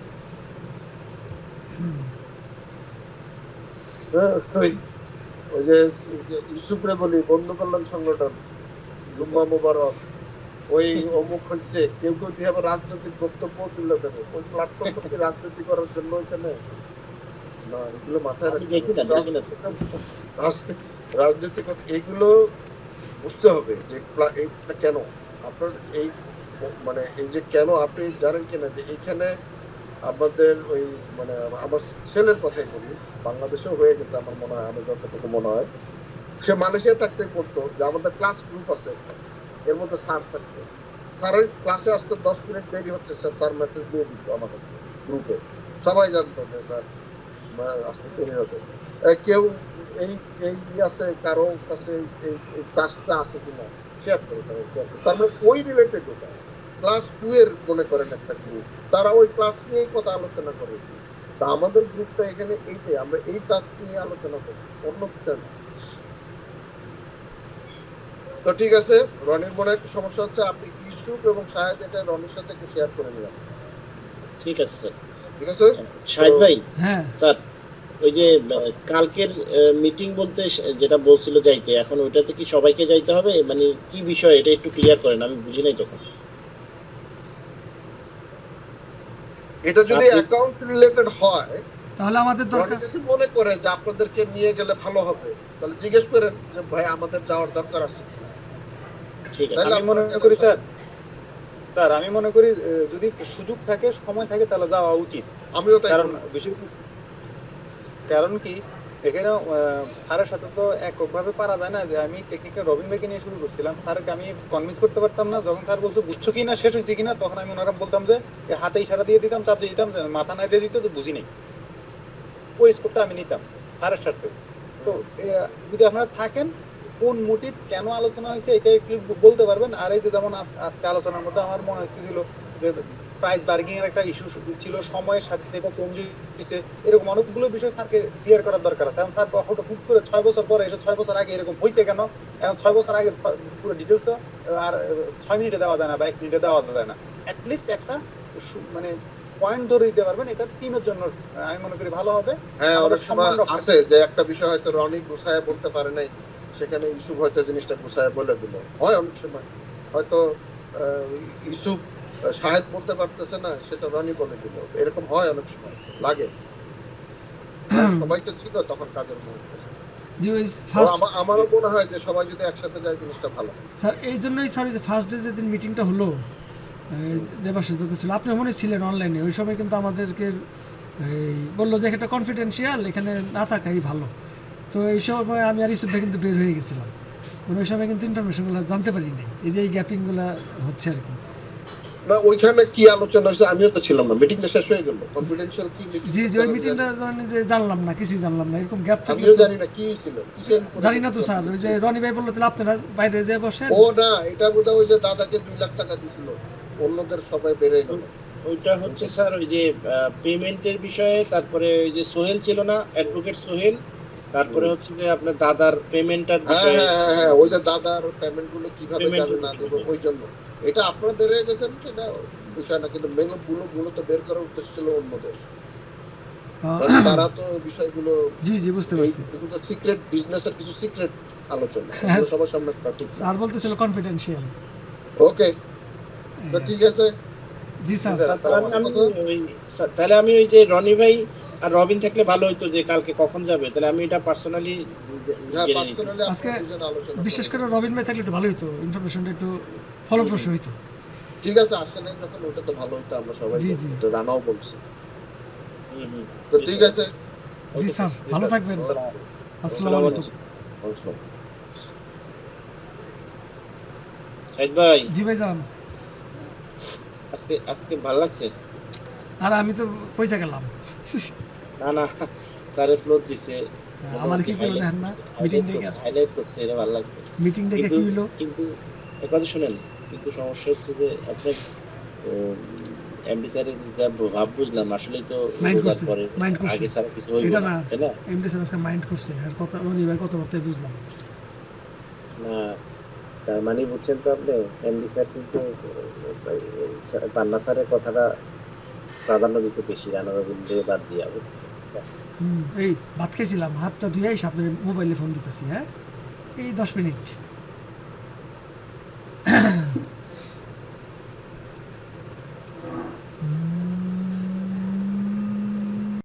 ওই যে ইউসুফরে বলি বন্ধু কল্যাণ সংগঠন, জুম্মা মুবারক, ওই অমুক হচ্ছে, কেউ কেউ দিয়ে আবার রাজনৈতিক বক্তব্য তুলে দেবে, ওই প্ল্যাটফর্মটা কি রাজনীতি করার জন্য ওইখানে না, এগুলো মাথায় আমি দেখি না, দেখি না স্যার। রাজনৈতিক এইগুলো বুঝতে হবে যে এইটা কেন আপনার এই, মানে এই যে কেন আপনি জানেন কিনা যে এইখানে আমাদের ওই, মানে আমার ছেলের কথাই বলি, বাংলাদেশেও হয়ে গেছে আমার মনে হয়, আমার যতটুকু মনে হয়, সে মালয়েশিয়া থাকতেই পড়তো যে আমাদের ক্লাস গ্রুপ আছে একটা, এর মধ্যে স্যার থাকতো, স্যারের ক্লাসে আসতে 10 মিনিট দেরি হচ্ছে, স্যার মেসেজ দিয়ে দিত আমাদের গ্রুপে, সবাই জানতো যে স্যার আসতে দেরি হবে। কেউ এই এই আছে কারো কাছে এই কাজটা আছে কিনা শেয়ার করে, সবাই শেয়ার করে, তার মানে ওই রিলেটেড ওটা ক্লাস 2 এর মনে করেন একটা গ্রুপ, তারা ওই ক্লাস নিয়েই কথা আলোচনা করে। তা আমাদের গ্রুপটা এখানে এইটাই, আমরা এই টাস্ক নিয়ে আলোচনা করি, অন্য বিষয় না। তো ঠিক আছে, রনির মনে একটা সমস্যা হচ্ছে, আপনি ইউসুফ এবং শাহেদ এটা রনির সাথে একটু শেয়ার করে নিলাম। ঠিক আছে স্যার। ঠিক আছে শাহিদ ভাই, হ্যাঁ স্যার ওই যে কালকের মিটিং বলতে যেটা বলছিল যাইতে, এখন ওইটাতে কি সবাইকে যাইতে হবে, মানে কি বিষয় এটা একটু ক্লিয়ার করেন, আমি বুঝি নাই তখন। এটা যদি অ্যাকাউন্টস রিলেটেড হয়, তাহলে আমাদের রনি দরকার যদি মনে করে যে আপনাদেরকে নিয়ে গেলে ভালো হবে, তাহলে জিজ্ঞেস করেন যে ভাই আমাদের যাওয়ার দরকার আছে। ঠিক আছে। তাহলে আমি মনে আপনারা করি গেলে স্যার আমি মনে করি যদি সুযোগ থাকে সময় থাকে তাহলে যাওয়া উচিত। আমিও তাই কারণ মনে করি। বিষয় কারণ কি এখানে স্যারের সাথে তো এককভাবে পারা যায় না। যে আমি টেকনিক্যাল রবিন ভাইকে নিয়ে শুরু করছিলাম, স্যারকে আমি কনভিন্স করতে পারতাম না। যখন স্যার বলছে বুঝছো কিনা, শেষ হয়েছে কিনা, তখন আমি ওনারা বলতাম যে হাতে ইশারা দিয়ে দিতাম, চাপ দিয়ে দিতাম, মাথা নাই দিয়ে দিত তো বুঝি নাই। ওই স্কোপটা আমি নিতাম স্যারের সাথে। তো যদি আপনারা থাকেন, কোন মোটিভ কেন আলোচনা হয়েছে এটা একটু বলতে পারবেন। আর এই যে যেমন আজকে আলোচনার মধ্যে আমার মনে হচ্ছিল যে প্রাইস বার্গিং এর একটা ইস্যু ছিল, সময়ের সাথে এটা চেঞ্জ হয়েছে, এরকম অনেকগুলো বিষয় স্যারকে ক্লিয়ার করার দরকার আছে। এখন স্যার হুট করে 6 বছর পরে এসে 6 বছর আগে এরকম হয়েছে কেন, এখন 6 বছর আগে পুরো ডিটেলস তো আর 6 মিনিটে দেওয়া যায় না বা 1 মিনিটে দেওয়া যায় না। অ্যাটলিস্ট একটা মানে পয়েন্ট ধরে দিতে পারবেন, এটা টিমের জন্য আমি মনে করি ভালো হবে। হ্যাঁ, আমাদের অনেক সময় সম্মান রক্ষা আছে যে একটা বিষয় হয়তো রনি গুছায় বলতে পারে নাই, সেখানে ইউসুফ হয়তো জিনিসটা গুছায় বলে দিল। হয় অনেক সময় হয়তো ইউসুফ শাহেদ বলতে পারতেছে না, সেটা রনি বলে দিল। এরকম হয় অনেক সময়, লাগে। সবাই তো ছিল তখন কাজের মুহূর্তে। যে ওই তো ফার্স্ট আমারও মনে হয় যে সবাই যদি একসাথে যায় জিনিসটা ভালো। স্যার এই জন্যই স্যার যে ফার্স্ট ডে যেদিন মিটিংটা হলো দেবাশিস দাদা ছিল, আপনি মনে ছিলেন অনলাইনে, ওই সময় কিন্তু আমাদেরকে এই বললো যে একটা কনফিডেন্সিয়াল, এখানে না থাকাই ভালো। তো এই সময় আমি আর ইউসুফ ভাই কিন্তু বের হয়ে গেছিলাম, মানে ওই সময় কিন্তু ইনফরমেশনগুলো জানতে পারিনি, এই যে এই গ্যাপিংগুলো হচ্ছে আর কি। না, ওইখানে কি আলোচনা হয়েছে আমিও তো ছিলাম না, মিটিংটা শেষ হয়ে গেল। কনফিডেন্সিয়াল কি মিটিং? জি জি ওই মিটিংটা ধরেন যে জানলাম না, কিছুই জানলাম না, এরকম গ্যাপ থাকলে আমিও তো জানি না কি ছিল, কিসের উপরে জানি না তো স্যার। ওই যে রনি ভাই বললো তাহলে আপনারা বাইরে যেয়ে বসেন। ও না, এটা বোধহয় ওই যে দাদাকে 2 লাখ টাকা দিছিল, অন্যদের সবাই বেড়ে গেল। ওইটা হচ্ছে স্যার ওই যে পেমেন্টের বিষয়ে, তারপরে ওই যে সোহেল ছিল না, অ্যাডভোকেট সোহেল, তারপরে হচ্ছে যে আপনার দাদার পেমেন্টটার হ্যাঁ বিষয়ে। হ্যাঁ হ্যাঁ, ওই যে দাদার পেমেন্ট গুলো কিভাবে Payment যাবে না দেবো, ওই জন্য এটা আপনারা বেড়ে গেছেন সেটা বিষয় না, কিন্তু মূলত বের করার উদ্দেশ্য ছিল অন্যদের। কারণ তারা তো বিষয়গুলো, জি জি বুঝতে পারছি। এগুলো সিক্রেট বিজনেসের কিছু সিক্রেট আলোচনা, হ্যাঁ, এগুলো সবার সামনে করা ঠিক না। স্যার বলতেছিল কনফিডেন্সিয়াল। ওকে, তো ঠিক আছে। জি স্যার। তাহলে আমি ওই যে রনি ভাই আর রবিন থাকলে ভালো হইতো, যে কালকে কখন যাবে, তাহলে আমি এটা পার্সোনালি হ্যাঁ, পার্সোনালি আজকে আপনারা দুজন আলোচনা বিশেষ করবেন। করে রবিন ভাই থাকলে একটু ভালো হতো, ইনফরমেশনটা একটু ফলপ্রসূ হইতো। ঠিক আছে, আসলে যখন ওটা তো ভালো হইতো, আমরা সবাই জি, জি। তো রানাও বলছি। তো ঠিক আছে, জি স্যার, ভালো থাকবেন। আসসালামু আলাইকুম। আসসালাম। ভাই জি ভাই যান। আজকে ভালো লাগছে। আর আমি তো পয়সা গেলাম। না না, স্যারে ফ্লোর দিছে, আমার কি করলো দেখেন না, মিটিং ডেকে হাইলাইট করছে, এটা ভালো লাগছে। মিটিং ডেকে কি হইলো? কিন্তু এক কথা শুনেন, কিন্তু সমস্যা হচ্ছে যে আপনার এমডি স্যারের যা ভাব বুঝলাম, আসলেই তো মাইন্ড রোজার করছে, পরে মাইন্ড করছে। আগে ছাড়া কিছু হইবে এটা না, না, তাই না? এমডি স্যার আজকে মাইন্ড করছে, আর কথা রনি ভাই কথাবার্তায় বুঝলাম। না, তার মানে বুঝছেন তো আপনি, এমডি স্যার কিন্তু পান্না স্যারের কথাটা প্রাধান্য দিচ্ছে বেশি, রানা রবীন্দ্র বাদ দিয়ে। এই ভাত খেয়েছিলাম, হাতটা ধুয়ে এসে আপনার মোবাইলে ফোন দিতেছি। হ্যাঁ, এই 10 মিনিট।